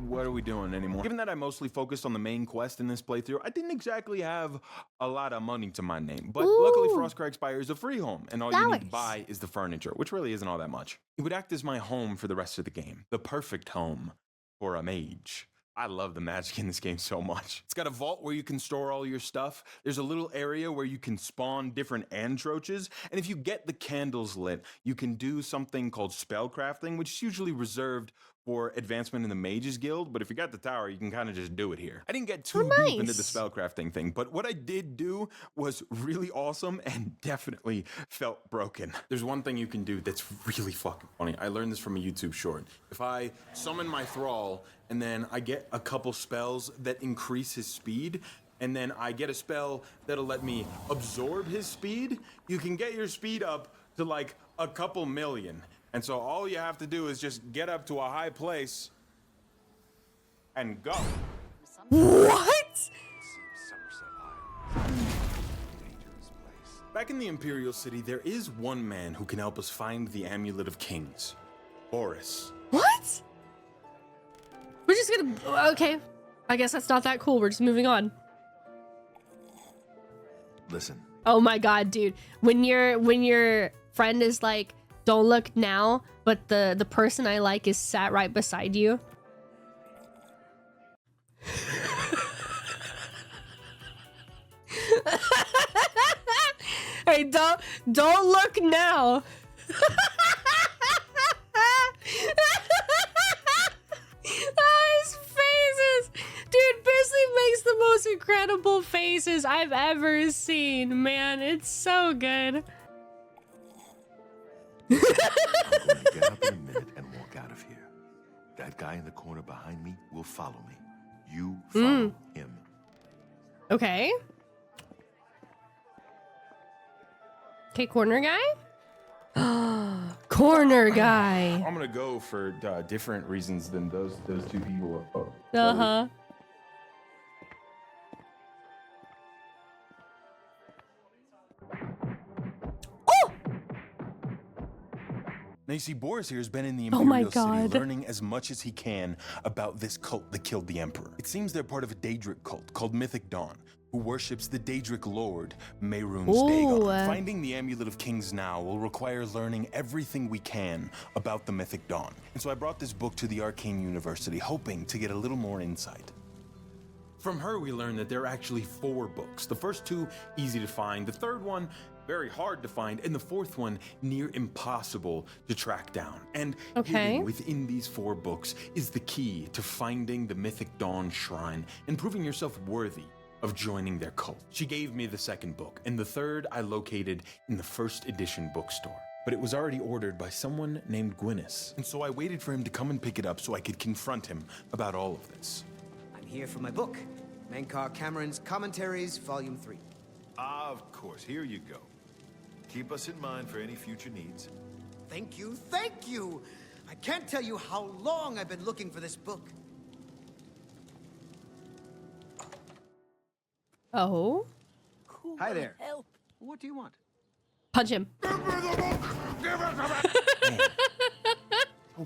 What are we doing anymore? Given that I mostly focused on the main quest in this playthrough, I didn't exactly have a lot of money to my name. But luckily, Frostcrag Spire is a free home, and all you need to buy is the furniture, which really isn't all that much. It would act as my home for the rest of the game. The perfect home for a mage. I love the magic in this game so much. It's got a vault where you can store all your stuff. There's a little area where you can spawn different androaches. And if you get the candles lit, you can do something called spellcrafting, which is usually reserved for advancement in the Mages Guild. But if you got the tower, you can kind of just do it here. I didn't get too deep into the spellcrafting thing, but what I did do was really awesome and definitely felt broken. There's one thing you can do that's really fucking funny. I learned this from a YouTube short. If I summon my thrall, and then I get a couple spells that increase his speed, and then I get a spell that'll let me absorb his speed, you can get your speed up to like a couple million. And so all you have to do is just get up to a high place and go. What? Back in the Imperial City, there is one man who can help us find the Amulet of Kings. Boris. What? We're just gonna... Okay. I guess that's not that cool. We're just moving on. Listen. Oh my god, dude. When your friend is like, don't look now, but the person I like is sat right beside you. Hey, don't look now. Oh, his faces. Dude, Bisley makes the most incredible faces I've ever seen, man. It's so good. I'm going to get up in a minute and walk out of here. That guy in the corner behind me will follow me. You follow him. Okay. Okay, corner guy? Corner guy. I'm gonna go for different reasons than those two people. Uh-huh. Now you see, Boris here has been in the Oh my Imperial City God. learning as much as he can about this cult that killed the Emperor. It seems they're part of a Daedric cult called Mythic Dawn, who worships the Daedric Lord, Mehrunes Dagon. Finding the Amulet of Kings now will require learning everything we can about the Mythic Dawn. And so I brought this book to the Arcane University, hoping to get a little more insight. From her, we learned that there are actually 4 books. The first 2, easy to find. The third one, very hard to find. And the fourth one, near impossible to track down. And hidden within these 4 books is the key to finding the Mythic Dawn Shrine and proving yourself worthy of joining their cult. She gave me the second book, and the third I located in the first edition bookstore. But it was already ordered by someone named Gwynnis. And so I waited for him to come and pick it up so I could confront him about all of this. I'm here for my book, Mankar Cameron's Commentaries, Volume 3. Of course, here you go. Keep us in mind for any future needs. Thank you, thank you! I can't tell you how long I've been looking for this book. Oh. Hi there. Help. What do you want? Punch him. So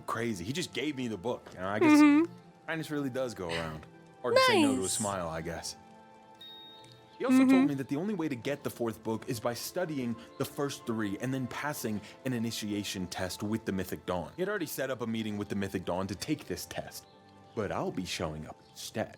crazy. He just gave me the book. You know, I guess kindness really does go around. Hard to say no to a smile, I guess. He also told me that the only way to get the 4th book is by studying the first 3 and then passing an initiation test with the Mythic Dawn. He had already set up a meeting with the Mythic Dawn to take this test, but I'll be showing up instead.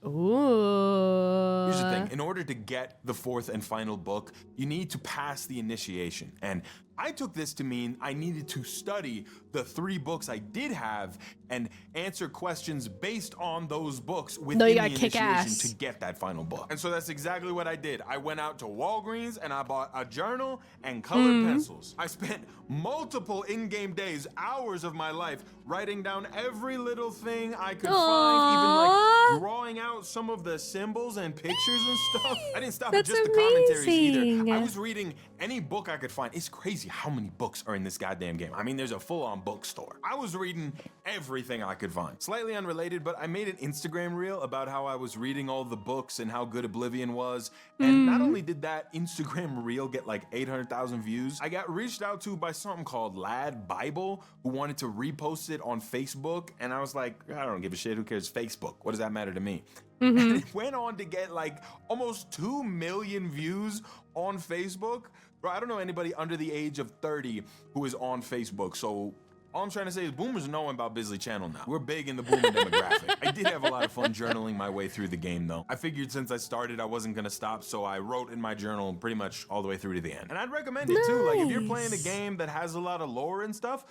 Ooh. Here's the thing. In order to get the 4th and final book, you need to pass the initiation. And I took this to mean I needed to study the 3 books I did have and answer questions based on those books within the initiation to get that final book. And so that's exactly what I did. I went out to Walgreens and I bought a journal and colored pencils. I spent multiple in-game days, hours of my life, writing down every little thing I could find, even like drawing out some of the symbols and pictures and stuff. I didn't stop at just the commentaries either. I was reading any book I could find. It's crazy how many books are in this goddamn game. I mean, there's a full-on bookstore. I was reading everything I could find. Slightly unrelated, but I made an Instagram reel about how I was reading all the books and how good Oblivion was. And not only did that Instagram reel get like 800,000 views, I got reached out to by something called Lad Bible, who wanted to repost it on Facebook. And I was like, I don't give a shit. Who cares? Facebook. What does that matter to me? And it went on to get like almost 2 million views on Facebook. Bro, I don't know anybody under the age of 30 who is on Facebook. So all I'm trying to say is boomers know about bizlychannel now. We're big in the boomer demographic. I did have a lot of fun journaling my way through the game though. I figured since I started, I wasn't gonna stop. So I wrote in my journal pretty much all the way through to the end. And I'd recommend it too. Like if you're playing a game that has a lot of lore and stuff,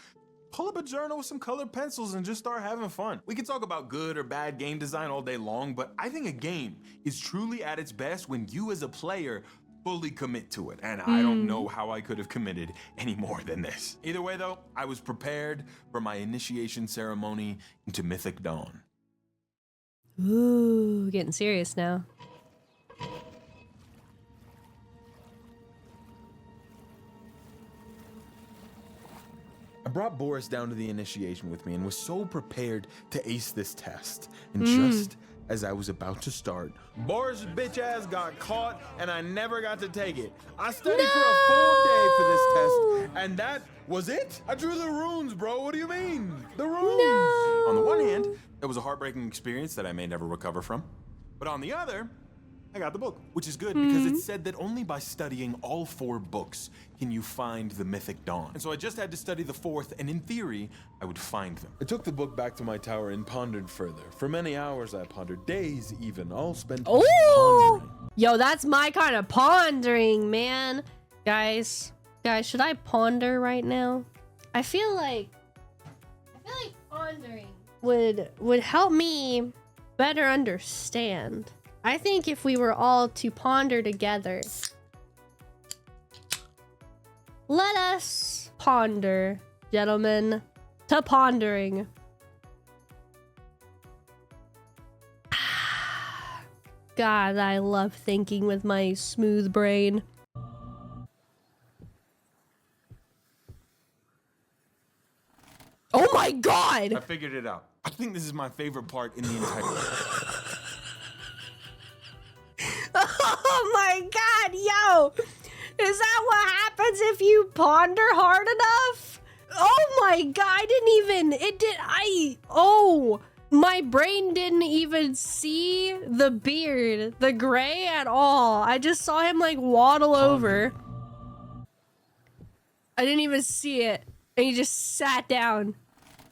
pull up a journal with some colored pencils and just start having fun. We can talk about good or bad game design all day long, but I think a game is truly at its best when you as a player fully commit to it. And I don't know how I could have committed any more than this. Either way though, I was prepared for my initiation ceremony into Mythic Dawn. Ooh, getting serious now. I brought Boris down to the initiation with me and was so prepared to ace this test. And just as I was about to start, Boris' bitch ass got caught and I never got to take it. I studied for a full day for this test and that was it? I drew the runes, bro. What do you mean? The runes. On the one hand, it was a heartbreaking experience that I may never recover from. But on the other, I got the book, which is good because it said that only by studying all 4 books can you find the Mythic Dawn. And so I just had to study the 4th, and in theory, I would find them. I took the book back to my tower and pondered further. For many hours I pondered, days even, all spent pondering. Yo, that's my kind of pondering, man. Guys, should I ponder right now? I feel like pondering would help me better understand. I think if we were all to ponder together, let us ponder, gentlemen, to pondering. God, I love thinking with my smooth brain. Oh my God! I figured it out. I think this is my favorite part in the entire game. Oh my God, yo! Is that what happens if you ponder hard enough? Oh my God, my brain didn't even see the beard, the gray at all. I just saw him like waddle over. I didn't even see it. And he just sat down.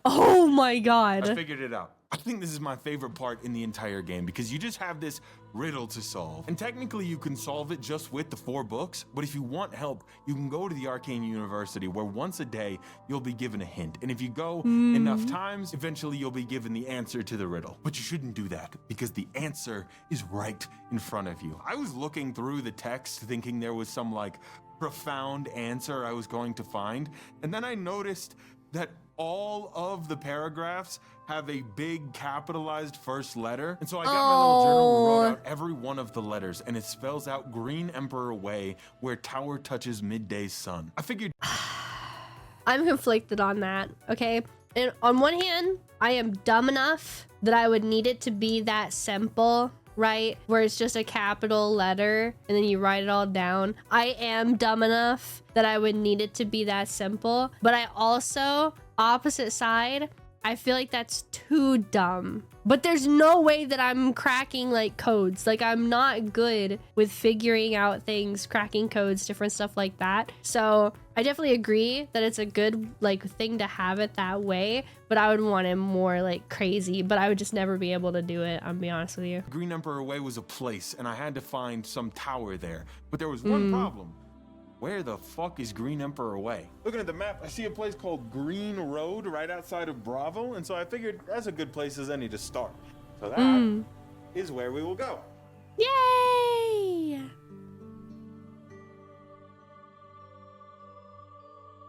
Oh my God. I figured it out. I think this is my favorite part in the entire game because you just have this riddle to solve. And technically you can solve it just with the 4 books, but if you want help, you can go to the Arcane University where once a day you'll be given a hint. And if you go enough times, eventually you'll be given the answer to the riddle. But you shouldn't do that because the answer is right in front of you. I was looking through the text thinking there was some like profound answer I was going to find, and then I noticed that all of the paragraphs have a big capitalized first letter. And so I got my little journal and wrote out every one of the letters, and it spells out Green Emperor Way, where tower touches midday sun. I figured... I'm conflicted on that, okay? And on one hand, I am dumb enough that I would need it to be that simple, right? Where it's just a capital letter and then you write it all down. I am dumb enough that I would need it to be that simple. But I also, opposite side, I feel like that's too dumb. But there's no way that I'm cracking like codes. Like I'm not good with figuring out things, cracking codes, different stuff like that. So I definitely agree that it's a good like thing to have it that way, but I would want it more like crazy, but I would just never be able to do it. I'll be honest with you. Green Emperor Way was a place and I had to find some tower there, but there was one problem. Where the fuck is Green Emperor Way? Looking at the map, I see a place called Green Road right outside of Bravo, and so I figured that's a good place as any to start. So that is where we will go. Yay!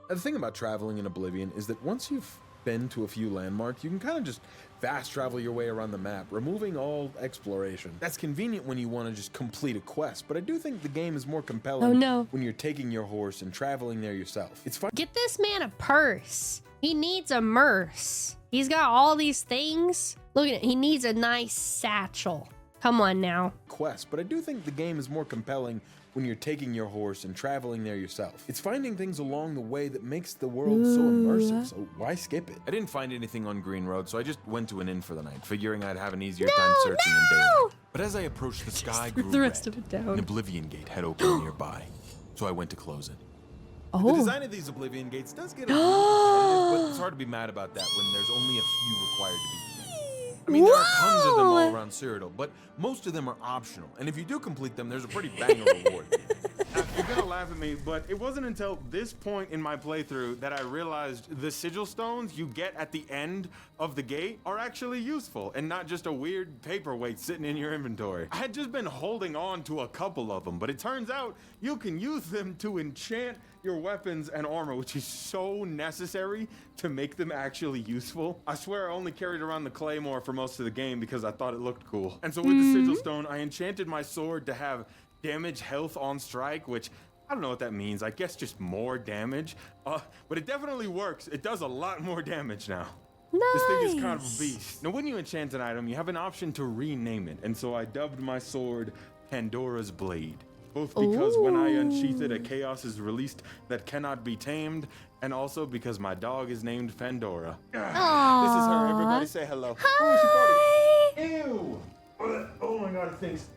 The thing about traveling in Oblivion is that once you've been to a few landmarks, you can kind of just fast travel your way around the map, removing all exploration. That's convenient when you want to just complete a quest, but I do think the game is more compelling when you're taking your horse and traveling there yourself. It's fun. Get this man a purse. He needs a merce. He's got all these things. Look at it. He needs a nice satchel. Come on now. Quest, but I do think the game is more compelling when you're taking your horse and traveling there yourself. It's finding things along the way that makes the world so immersive, so why skip it? I didn't find anything on Green Road, so I just went to an inn for the night, figuring I'd have an easier time searching in daylight. But as I approached, the sky grew the rest red. of it down. An Oblivion gate had opened nearby, so I went to close it. Oh. The design of these Oblivion gates does get a little competitive, but it's hard to be mad about that when there's only a few required to be. I mean, there are tons of them all around Cyrodiil, but most of them are optional. And if you do complete them, there's a pretty banger reward. Now, you're gonna laugh at me, but it wasn't until this point in my playthrough that I realized the sigil stones you get at the end of the gate are actually useful and not just a weird paperweight sitting in your inventory. I had just been holding on to a couple of them, but it turns out you can use them to enchant your weapons and armor, which is so necessary to make them actually useful. I swear I only carried around the claymore for most of the game because I thought it looked cool. And so with the sigil stone, I enchanted my sword to have damage health on strike, which I don't know what that means. I guess just more damage. But it definitely works. It does a lot more damage now. Nice. This thing is kind of a beast. Now, when you enchant an item, you have an option to rename it. And so I dubbed my sword Pandora's Blade. Both because when I unsheath it, a chaos is released that cannot be tamed, and also because my dog is named Pandora. This is her. Everybody say hello. Hi. Ew. Oh my god, it stinks.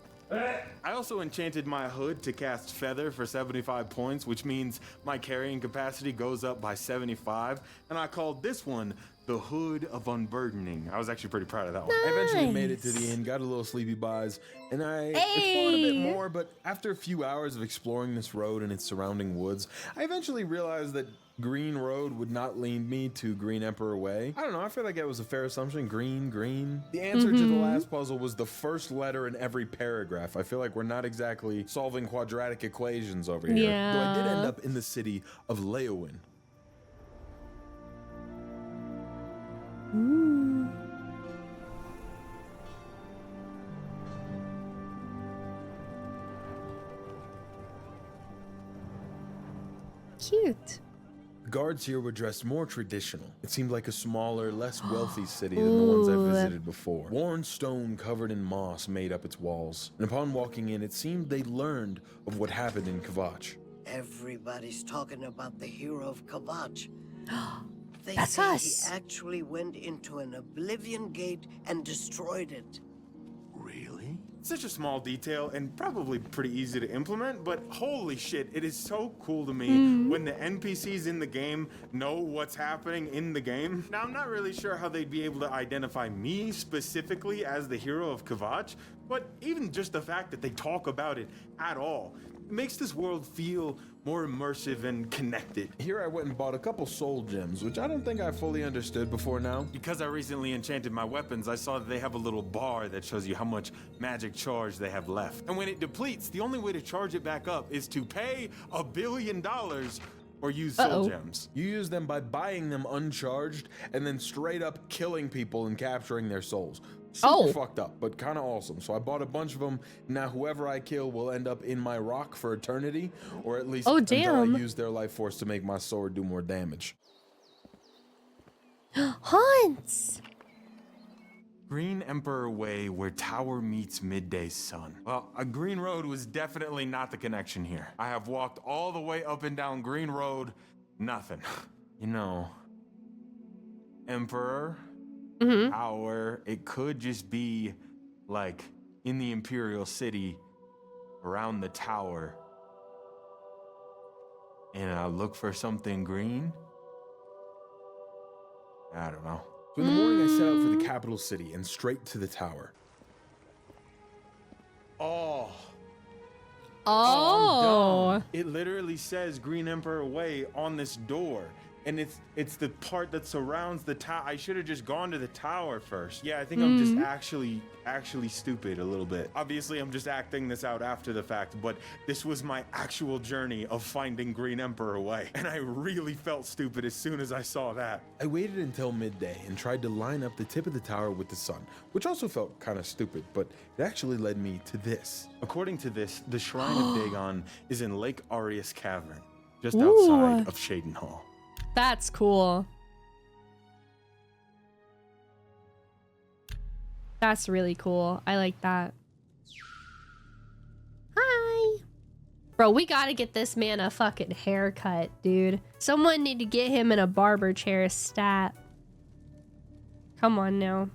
I also enchanted my hood to cast Feather for 75 points, which means my carrying capacity goes up by 75. And I called this one the Hood of Unburdening. I was actually pretty proud of that one. I eventually made it to the inn, got a little sleepy buys, and I explored a bit more, but after a few hours of exploring this road and its surrounding woods, I eventually realized that Green Road would not lead me to Green Emperor Way. I don't know, I feel like that was a fair assumption. Green. The answer to the last puzzle was the first letter in every paragraph. I feel like we're not exactly solving quadratic equations over here. Yeah. Though I did end up in the city of Weynon. Ooh. Cute. The guards here were dressed more traditional. It seemed like a smaller, less wealthy city than the ones I've visited before. Worn stone covered in moss made up its walls, and upon walking in, it seemed they'd learned of what happened in Kvatch. Everybody's talking about the hero of Kvatch. They That's say us. he actually went into an Oblivion gate and destroyed it. Really? Such a small detail and probably pretty easy to implement, but holy shit, it is so cool to me when the NPCs in the game know what's happening in the game. Now, I'm not really sure how they'd be able to identify me specifically as the hero of Kvatch, but even just the fact that they talk about it at all, it makes this world feel more immersive and connected. Here I went and bought a couple soul gems, which I don't think I fully understood before now. Because I recently enchanted my weapons, I saw that they have a little bar that shows you how much magic charge they have left. And when it depletes, the only way to charge it back up is to pay $1 billion or use soul gems. You use them by buying them uncharged and then straight up killing people and capturing their souls. Super fucked up, but kind of awesome. So I bought a bunch of them. Now whoever I kill will end up in my rock for eternity, or at least until I use their life force to make my sword do more damage. Haunts! Green Emperor Way, where tower meets midday sun. Well, a Green Road was definitely not the connection here. I have walked all the way up and down Green Road, nothing. You know, Emperor, Tower, it could just be like in the Imperial City, around the tower. And I look for something green? I don't know. So in the morning, I set out for the capital city and straight to the tower. Oh, I'm dumb. It literally says Green Emperor Way on this door. And it's the part that surrounds the tower. I should have just gone to the tower first. Yeah, I think I'm just actually stupid a little bit. Obviously, I'm just acting this out after the fact, but this was my actual journey of finding Green Emperor Way. And I really felt stupid as soon as I saw that. I waited until midday and tried to line up the tip of the tower with the sun, which also felt kind of stupid, but it actually led me to this. According to this, the Shrine of Dagon is in Lake Arius Cavern, just outside of Shaden Hall. That's cool. That's really cool. I like that. Hi. Bro, we gotta get this man a fucking haircut, dude. Someone need to get him in a barber chair stat. Come on now.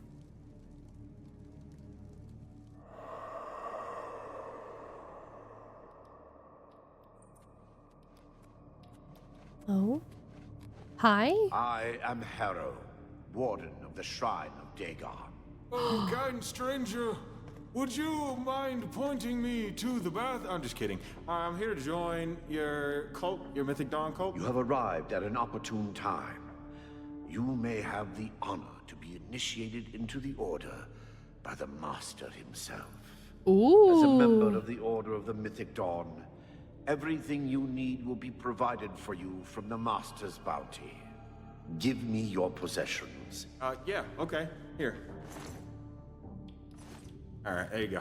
Oh. Hi? I am Harrow, Warden of the Shrine of Dagon. Oh, kind stranger, would you mind pointing me to the bath? I'm just kidding. I'm here to join your cult, your Mythic Dawn cult. You have arrived at an opportune time. You may have the honor to be initiated into the Order by the Master himself. Ooh. As a member of the Order of the Mythic Dawn, everything you need will be provided for you from the Master's bounty. Give me your possessions. Yeah, okay. Here. All right, there you go.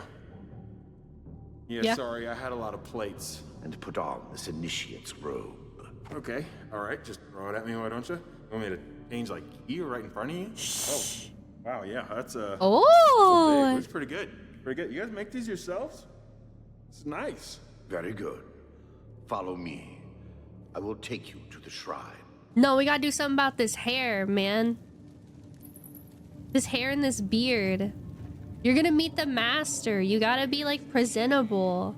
Yeah, sorry, I had a lot of plates. And put on this initiate's robe. Okay, all right, just throw it at me, why don't you? You want me to change, like, here right in front of you? Oh, wow, yeah, that's, oh! It's pretty good. Pretty good. You guys make these yourselves? It's nice. Very good. Follow me. I will take you to the shrine. No, we gotta do something about this hair, man. This hair and this beard. You're gonna meet the master. You gotta be like presentable.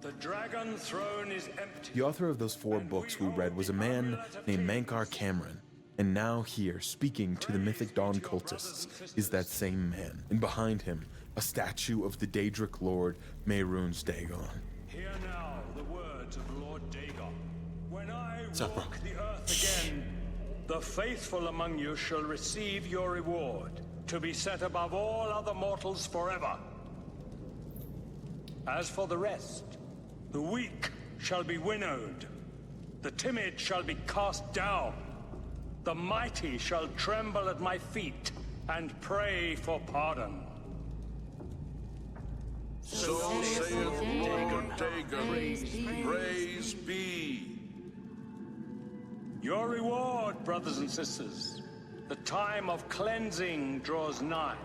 The dragon throne is empty. The author of those 4 books we read was a man named Mankar Cameron. And now here, speaking to the Mythic Dawn cultists, is that same man. And behind him, a statue of the Daedric Lord, Mehrunes Dagon. Hear now the words of Lord Dagon. When I Sup, bro? walk the earth again, the faithful among you shall receive your reward, to be set above all other mortals forever. As for the rest, the weak shall be winnowed, the timid shall be cast down, the mighty shall tremble at my feet and pray for pardon. So saith Lord Dagon, praise be. Your reward, brothers and sisters. The time of cleansing draws nigh.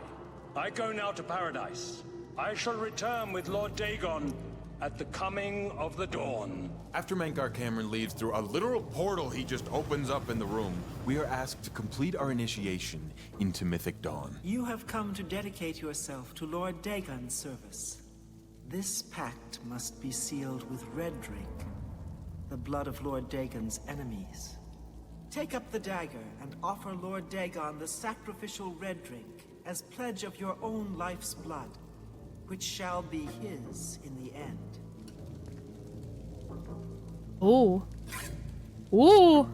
I go now to paradise. I shall return with Lord Dagon at the coming of the dawn. After Mankar Cameron leaves through a literal portal he just opens up in the room, we are asked to complete our initiation into Mythic Dawn. You have come to dedicate yourself to Lord Dagon's service. This pact must be sealed with red drink, the blood of Lord Dagon's enemies. Take up the dagger and offer Lord Dagon the sacrificial red drink as pledge of your own life's blood, which shall be his in the end. Ooh. Ooh.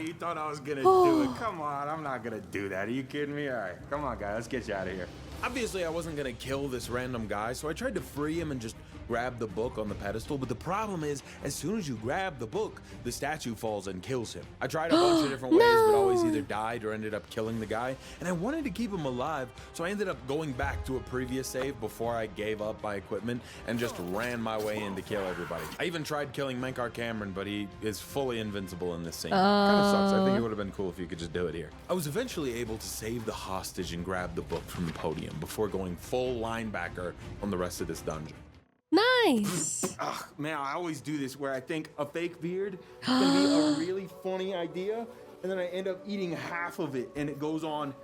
You thought I was gonna do it. Come on, I'm not gonna do that. Are you kidding me? All right, come on, guys, let's get you out of here. Obviously, I wasn't gonna kill this random guy, so I tried to free him and just grab the book on the pedestal, but the problem is, as soon as you grab the book, the statue falls and kills him. I tried a bunch of different ways, but always either died or ended up killing the guy, and I wanted to keep him alive, so I ended up going back to a previous save before I gave up my equipment and just ran my way in to kill everybody. I even tried killing Mankar Cameron, but he is fully invincible in this scene. Kinda sucks. I think it would have been cool if you could just do it here. I was eventually able to save the hostage and grab the book from the podium before going full linebacker on the rest of this dungeon. Nice. Ugh, man, I always do this where I think a fake beard can be a really funny idea, and then I end up eating half of it, and it goes on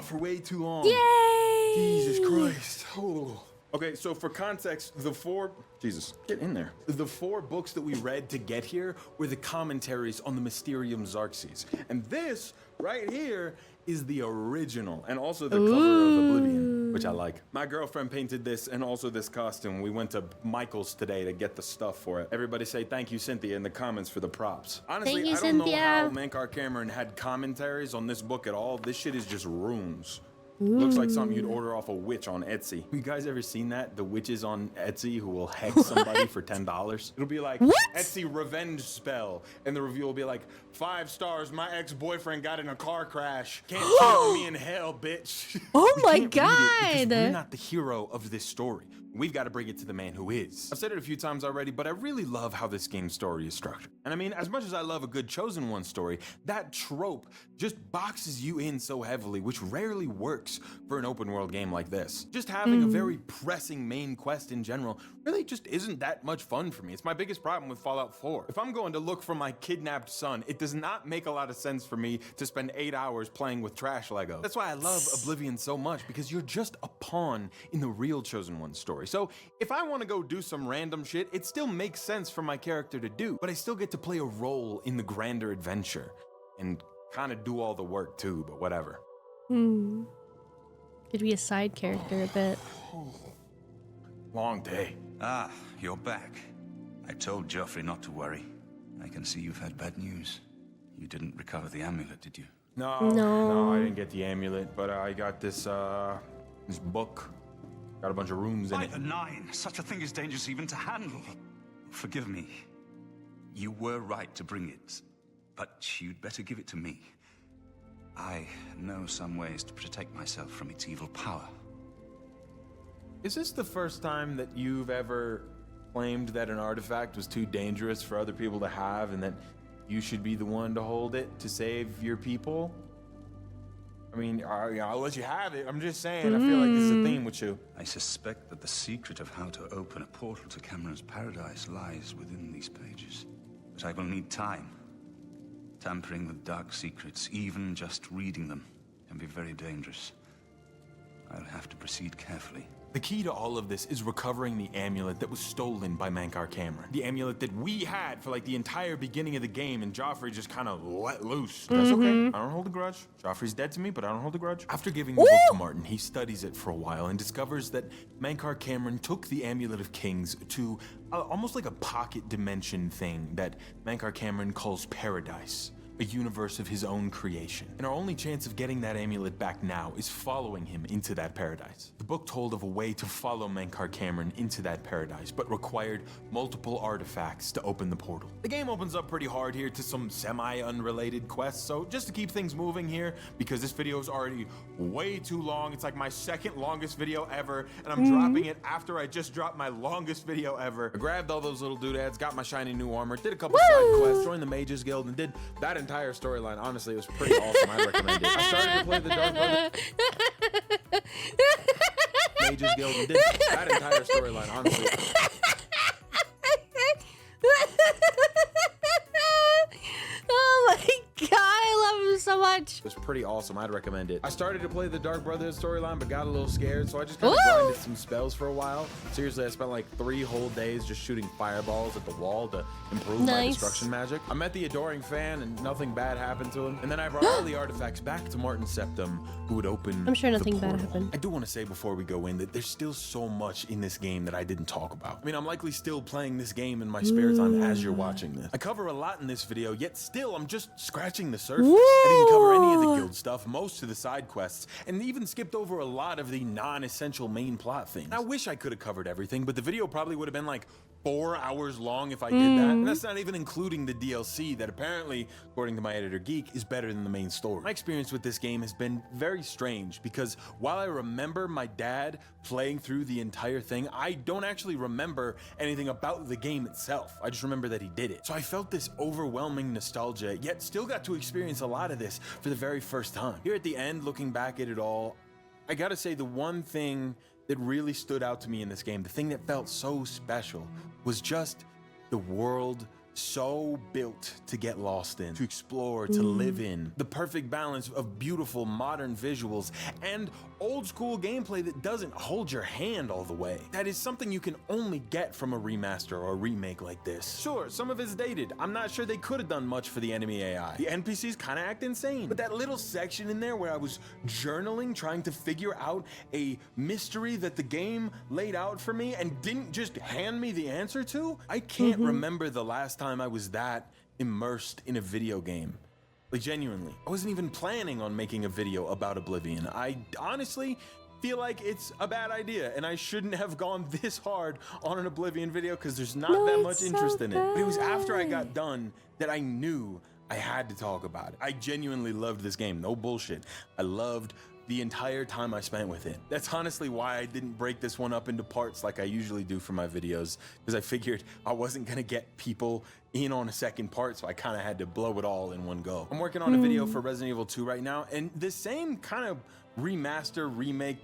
for way too long. Yay! Jesus Christ. Oh. Okay, so for context, the 4 books that we read to get here were the commentaries on the Mysterium Xarxes. And this right here is the original, and also the cover of Oblivion, which I like. My girlfriend painted this and also this costume. We went to Michael's today to get the stuff for it. Everybody say thank you, Cynthia, in the comments for the props. Honestly, I don't know how Mankar Cameron had commentaries on this book at all. This shit is just runes. Looks like something you'd order off a witch on Etsy. You guys ever seen that? The witches on Etsy who will hex somebody for $10? It'll be like, Etsy revenge spell. And the review will be like, 5 stars, my ex-boyfriend got in a car crash. Can't cheat on me in hell, bitch. Oh my God. We're not the hero of this story. We've got to bring it to the man who is. I've said it a few times already, but I really love how this game's story is structured. And I mean, as much as I love a good Chosen One story, that trope just boxes you in so heavily, which rarely works for an open world game like this. Just having a very pressing main quest in general really just isn't that much fun for me. It's my biggest problem with Fallout 4. If I'm going to look for my kidnapped son, it does not make a lot of sense for me to spend 8 hours playing with trash Lego. That's why I love Oblivion so much, because you're just a pawn in the real Chosen One story. So if I want to go do some random shit, it still makes sense for my character to do, but I still get to play a role in the grander adventure and kind of do all the work too, but whatever. Could be a side character a bit. Long day. Ah, you're back. I told Joffrey not to worry. I can see you've had bad news. You didn't recover the amulet, did you? No, I didn't get the amulet, but I got this book. Got a bunch of rooms in it. By the 9, such a thing is dangerous even to handle. Forgive me. You were right to bring it, but you'd better give it to me. I know some ways to protect myself from its evil power. Is this the first time that you've ever claimed that an artifact was too dangerous for other people to have and that you should be the one to hold it to save your people? I mean, I'll let you have it. I'm just saying, I feel like this is a theme with you. I suspect that the secret of how to open a portal to Cameron's paradise lies within these pages. But I will need time. Tampering with dark secrets, even just reading them, can be very dangerous. I'll have to proceed carefully. The key to all of this is recovering the amulet that was stolen by Mankar Cameron. The amulet that we had for like the entire beginning of the game, and Joffrey just kind of let loose. That's okay. I don't hold a grudge. Joffrey's dead to me, but I don't hold a grudge. After giving the book to Martin, he studies it for a while and discovers that Mankar Cameron took the Amulet of Kings to almost like a pocket dimension thing that Mankar Cameron calls paradise. A universe of his own creation. And our only chance of getting that amulet back now is following him into that paradise. The book told of a way to follow Mankar Cameron into that paradise, but required multiple artifacts to open the portal. The game opens up pretty hard here to some semi-unrelated quests, so just to keep things moving here, because this video is already way too long, it's like my second longest video ever, and I'm dropping it after I just dropped my longest video ever. I grabbed all those little doodads, got my shiny new armor, did a couple side quests, joined the Mages Guild, and did that entire storyline. Honestly, it was pretty awesome. I'd recommend it. I started to play the Dark Brother Mages Guild and did that entire storyline. Honestly. Oh my god, I love him so much. It was pretty awesome. I'd recommend it. I started to play the Dark Brothers storyline, but got a little scared, so I just kind of grinded some spells for a while. Seriously, I spent like 3 whole days just shooting fireballs at the wall to improve my destruction magic. I met the Adoring Fan, and nothing bad happened to him. And then I brought all the artifacts back to Martin Septim, who would open I'm sure nothing the bad portal. happened. I do want to say before we go in that there's still so much in this game that I didn't talk about. I mean, I'm likely still playing this game in my spare time as you're watching this. I cover a lot in this video, yet still I'm just scratching the surface. I didn't cover any of the guild stuff, most of the side quests, and even skipped over a lot of the non-essential main plot things. I wish I could have covered everything, but the video probably would have been like 4 hours long if I did that. And that's not even including the DLC that apparently, according to my editor Geek, is better than the main story. My experience with this game has been very strange because while I remember my dad playing through the entire thing, I don't actually remember anything about the game itself. I just remember that he did it. So I felt this overwhelming nostalgia, yet still got to experience a lot of this for the very first time. Here at the end, looking back at it all, I gotta say the one thing that really stood out to me in this game, the thing that felt so special, was just the world so built to get lost in, to explore, to live in. The perfect balance of beautiful modern visuals and old school gameplay that doesn't hold your hand all the way. That is something you can only get from a remaster or a remake like this. Sure, some of it's dated. I'm not sure they could have done much for the enemy AI. The NPCs kind of act insane. But that little section in there where I was journaling, trying to figure out a mystery that the game laid out for me and didn't just hand me the answer to, I can't remember the last time I was that immersed in a video game. Like, genuinely. I wasn't even planning on making a video about Oblivion. I honestly feel like it's a bad idea and I shouldn't have gone this hard on an Oblivion video because there's not that much interest in it. But it was after I got done that I knew I had to talk about it. I genuinely loved this game, no bullshit. I loved the entire time I spent with it. That's honestly why I didn't break this one up into parts like I usually do for my videos, because I figured I wasn't gonna get people in on a second part, so I kind of had to blow it all in one go. I'm working on a video for Resident Evil 2 right now, and the same kind of remaster, remake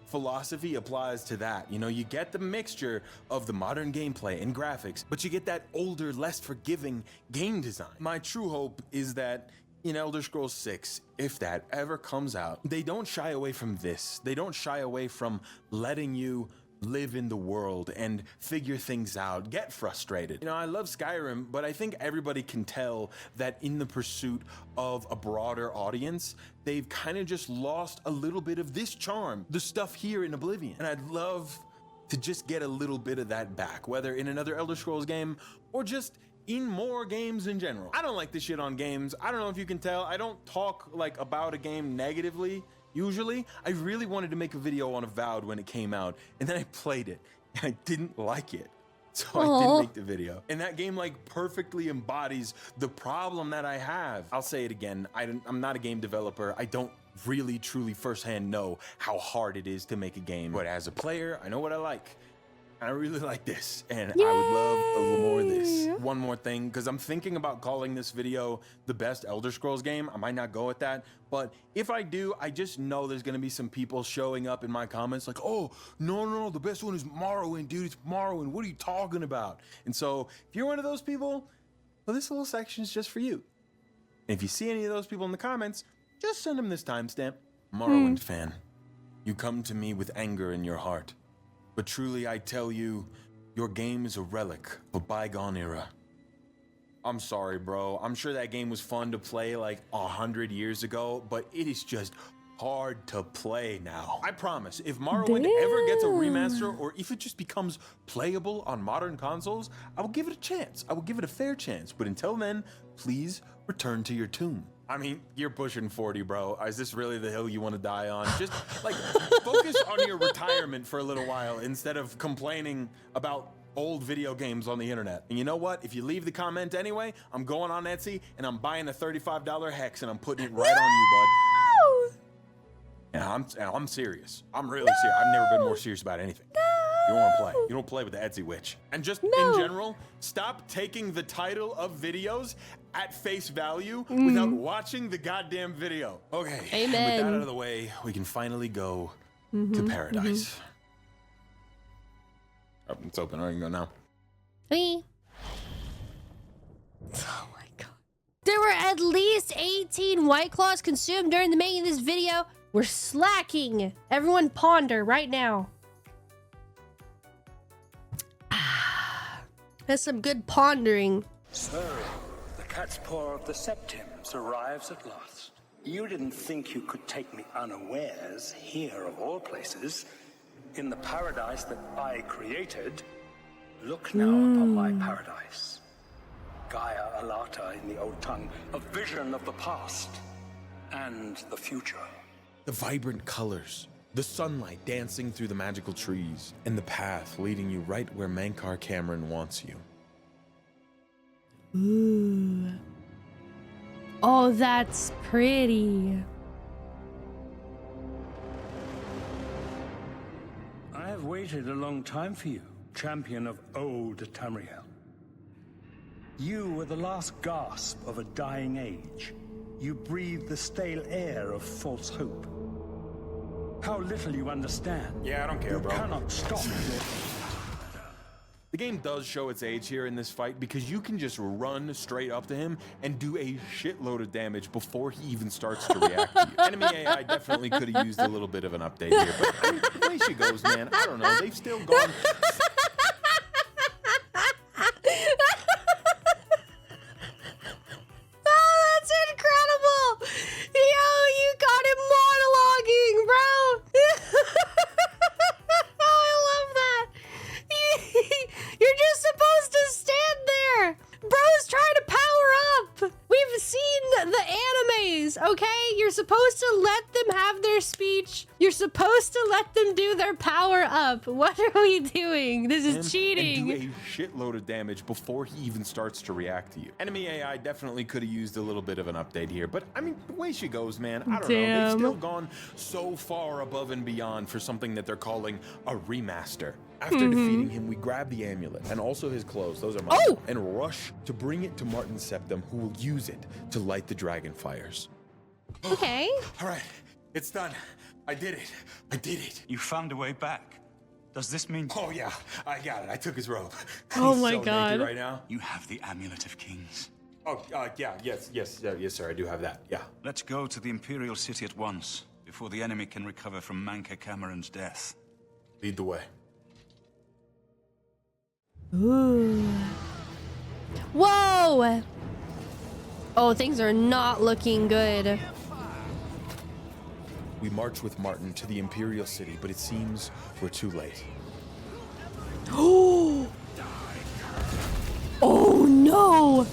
philosophy applies to that. You know, you get the mixture of the modern gameplay and graphics, but you get that older, less forgiving game design. My true hope is that in Elder Scrolls 6, if that ever comes out, they don't shy away from this. They don't shy away from letting you live in the world and figure things out, get frustrated. You know, I love Skyrim, but I think everybody can tell that in the pursuit of a broader audience, they've kind of just lost a little bit of this charm, the stuff here in Oblivion. And I'd love to just get a little bit of that back, whether in another Elder Scrolls game or just in more games in general. I don't like this shit on games. I don't know if you can tell. I don't talk like about a game negatively. Usually, I really wanted to make a video on Avowed when it came out, and then I played it, and I didn't like it. So I didn't make the video. And that game like perfectly embodies the problem that I have. I'll say it again, I'm not a game developer. I don't really truly firsthand know how hard it is to make a game. But as a player, I know what I like. I really like this, and I would love a little more of this. One more thing, because I'm thinking about calling this video the best Elder Scrolls game. I might not go with that, but if I do, I just know there's gonna be some people showing up in my comments like, oh, no, the best one is Morrowind, dude, it's Morrowind, what are you talking about? And so, if you're one of those people, well, this little section is just for you. And if you see any of those people in the comments, just send them this timestamp. Morrowind fan, you come to me with anger in your heart. But truly, I tell you, your game is a relic of a bygone era. I'm sorry, bro. I'm sure that game was fun to play like 100 years ago, but it is just hard to play now. I promise, if Morrowind ever gets a remaster, or if it just becomes playable on modern consoles, I will give it a chance. I will give it a fair chance. But until then, please return to your tomb. I mean, you're pushing 40, bro. Is this really the hill you want to die on? Just, like, focus on your retirement for a little while instead of complaining about old video games on the internet. And you know what? If you leave the comment anyway, I'm going on Etsy and I'm buying a $35 hex and I'm putting it right on you, bud. And I'm serious. I'm really serious. I've never been more serious about anything. You don't want to play. You don't play with the Etsy witch. And just in general, stop taking the title of videos at face value without watching the goddamn video. Okay. Amen. With that out of the way, we can finally go to paradise. Oh, it's open. I can go now. Hey. Oh my god. There were at least 18 White Claws consumed during the making of this video. We're slacking. Everyone ponder right now. That's some good pondering. So, the cat's paw of the Septims arrives at last. You didn't think you could take me unawares here of all places, in the paradise that I created. Look now upon my paradise. Gaia Alata in the old tongue, a vision of the past and the future. The vibrant colors, the sunlight dancing through the magical trees, and the path leading you right where Mankar Cameron wants you. Ooh. Oh, that's pretty. I have waited a long time for you, champion of old Tamriel. You were the last gasp of a dying age. You breathed the stale air of false hope. How little you understand. Yeah, I don't care, bro. You cannot stop your... The game does show its age here in this fight because you can just run straight up to him and do a shitload of damage before he even starts to react to you. Enemy AI definitely could have used a little bit of an update here, but I mean, the way she goes, man, I don't know. They've still gone... What are we doing? This is cheating. And do a shitload of damage before he even starts to react to you. Enemy AI definitely could have used a little bit of an update here, but I mean, the way she goes, man, I don't know. They've still gone so far above and beyond for something that they're calling a remaster. After defeating him, we grab the amulet and also his clothes, those are mine, and rush to bring it to Martin Septim, who will use it to light the dragon fires. Okay. All right, it's done. I did it. I did it. You found a way back. Does this mean... Oh, yeah. I got it. I took his robe. Oh, He's my so God. naked right now. You have the Amulet of Kings. Oh, yeah. Yes, sir. I do have that. Yeah. Let's go to the Imperial City at once, before the enemy can recover from Mankar Cameron's death. Lead the way. Ooh. Whoa! Oh, things are not looking good. We march with Martin to the Imperial City, but it seems we're too late. Oh no!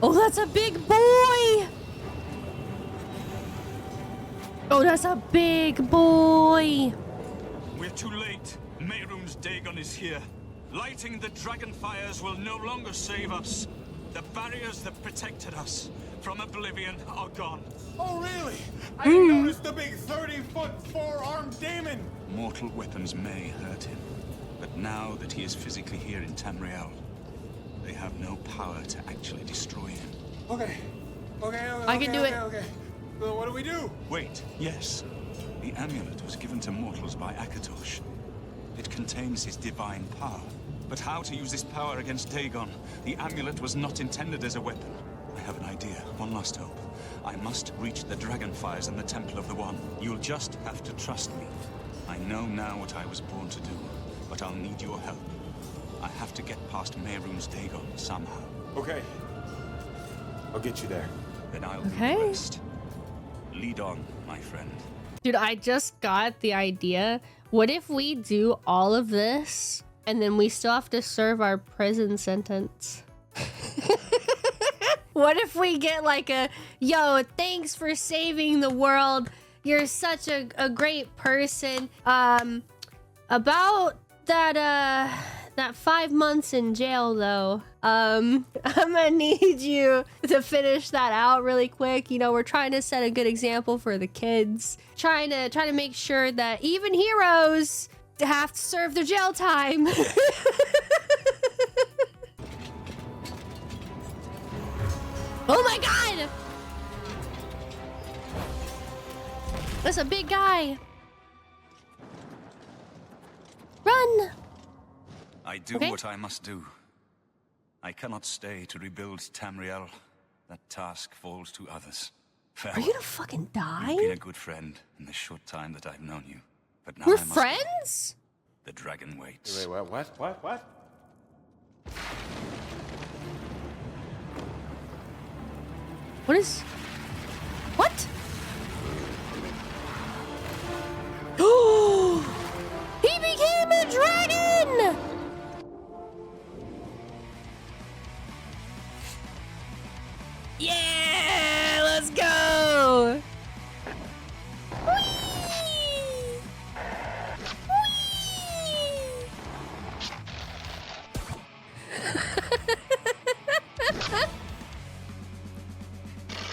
Oh, that's a big boy! Oh, that's a big boy! We're too late. Mehrum's Dagon is here. Lighting the dragon fires will no longer save us. The barriers that protected us from Oblivion are gone. Oh, really? I didn't notice the big 30-foot four-armed demon. Mortal weapons may hurt him, But now that he is physically here in Tamriel, they have no power to actually destroy him. Okay. I can do it. Okay. So what do we do? Wait, yes. The amulet was given to mortals by Akatosh. It contains his divine power. But how to use this power against Dagon? The amulet was not intended as a weapon. I have an idea. One last hope. I must reach the dragonfires in the Temple of the One. You'll just have to trust me. I know now what I was born to do, but I'll need your help. I have to get past Mehrunes Dagon somehow. Okay. I'll get you there. Then I'll do the rest. Lead on, my friend. Dude, I just got the idea. What if we do all of this and then we still have to serve our prison sentence? What if we get like a, yo, thanks for saving the world. You're such a great person. About that 5 months in jail though, I'm gonna need you to finish that out really quick. You know, we're trying to set a good example for the kids. Trying to make sure that even heroes have to serve their jail time. Oh my god! That's a big guy. Run! I do what I must do. I cannot stay to rebuild Tamriel. That task falls to others. Farewell. Are you gonna fucking die? You've been a good friend in the short time that I've known you. But now We're I must friends? go. The dragon waits. Wait, what? What is... What? Oh! He became a dragon! Yeah! Let's go! Whee!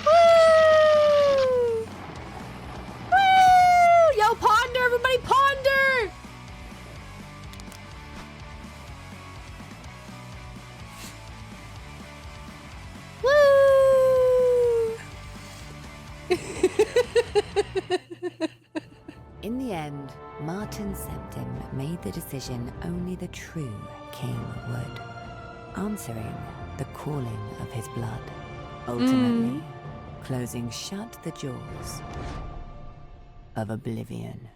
Woo! Woo! Yo, ponder, everybody ponder! Woo! In the end, Martin Septim made the decision only the true king would, answering the calling of his blood, ultimately closing shut the jaws of Oblivion.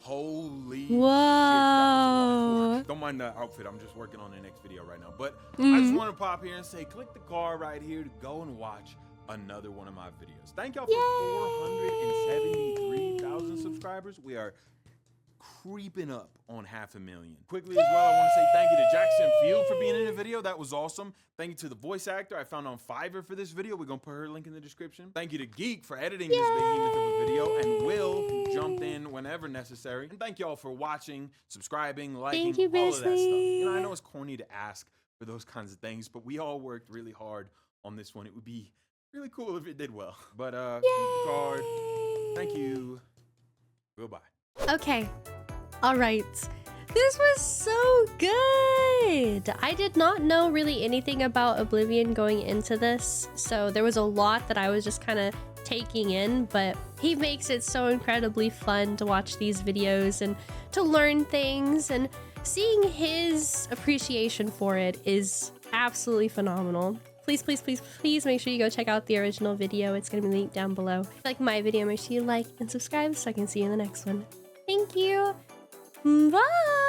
Holy Whoa. shit. Don't mind the outfit. I'm just working on the next video right now. But I just want to pop here and say, click the card right here to go and watch another one of my videos. Thank y'all for 473,000 subscribers. We are creeping up on 500,000. Quickly as well, I want to say thank you to Jackson Field for being in the video. That was awesome. Thank you to the voice actor I found on Fiverr for this video. We're going to put her link in the description. Thank you to Geek for editing this behemoth of a video, and Will, who jumped in whenever necessary. And thank y'all for watching, subscribing, liking, all of that stuff. You know, I know it's corny to ask for those kinds of things, but we all worked really hard on this one. It would be really cool if it did well. But card. Thank you. Goodbye. Okay. All right. This was so good. I did not know really anything about Oblivion going into this, so there was a lot that I was just kind of taking in, but he makes it so incredibly fun to watch these videos and to learn things, and seeing his appreciation for it is absolutely phenomenal. Please, please, please, please make sure you go check out the original video. It's going to be linked down below. If you like my video, make sure you like and subscribe so I can see you in the next one. Thank you. Bye.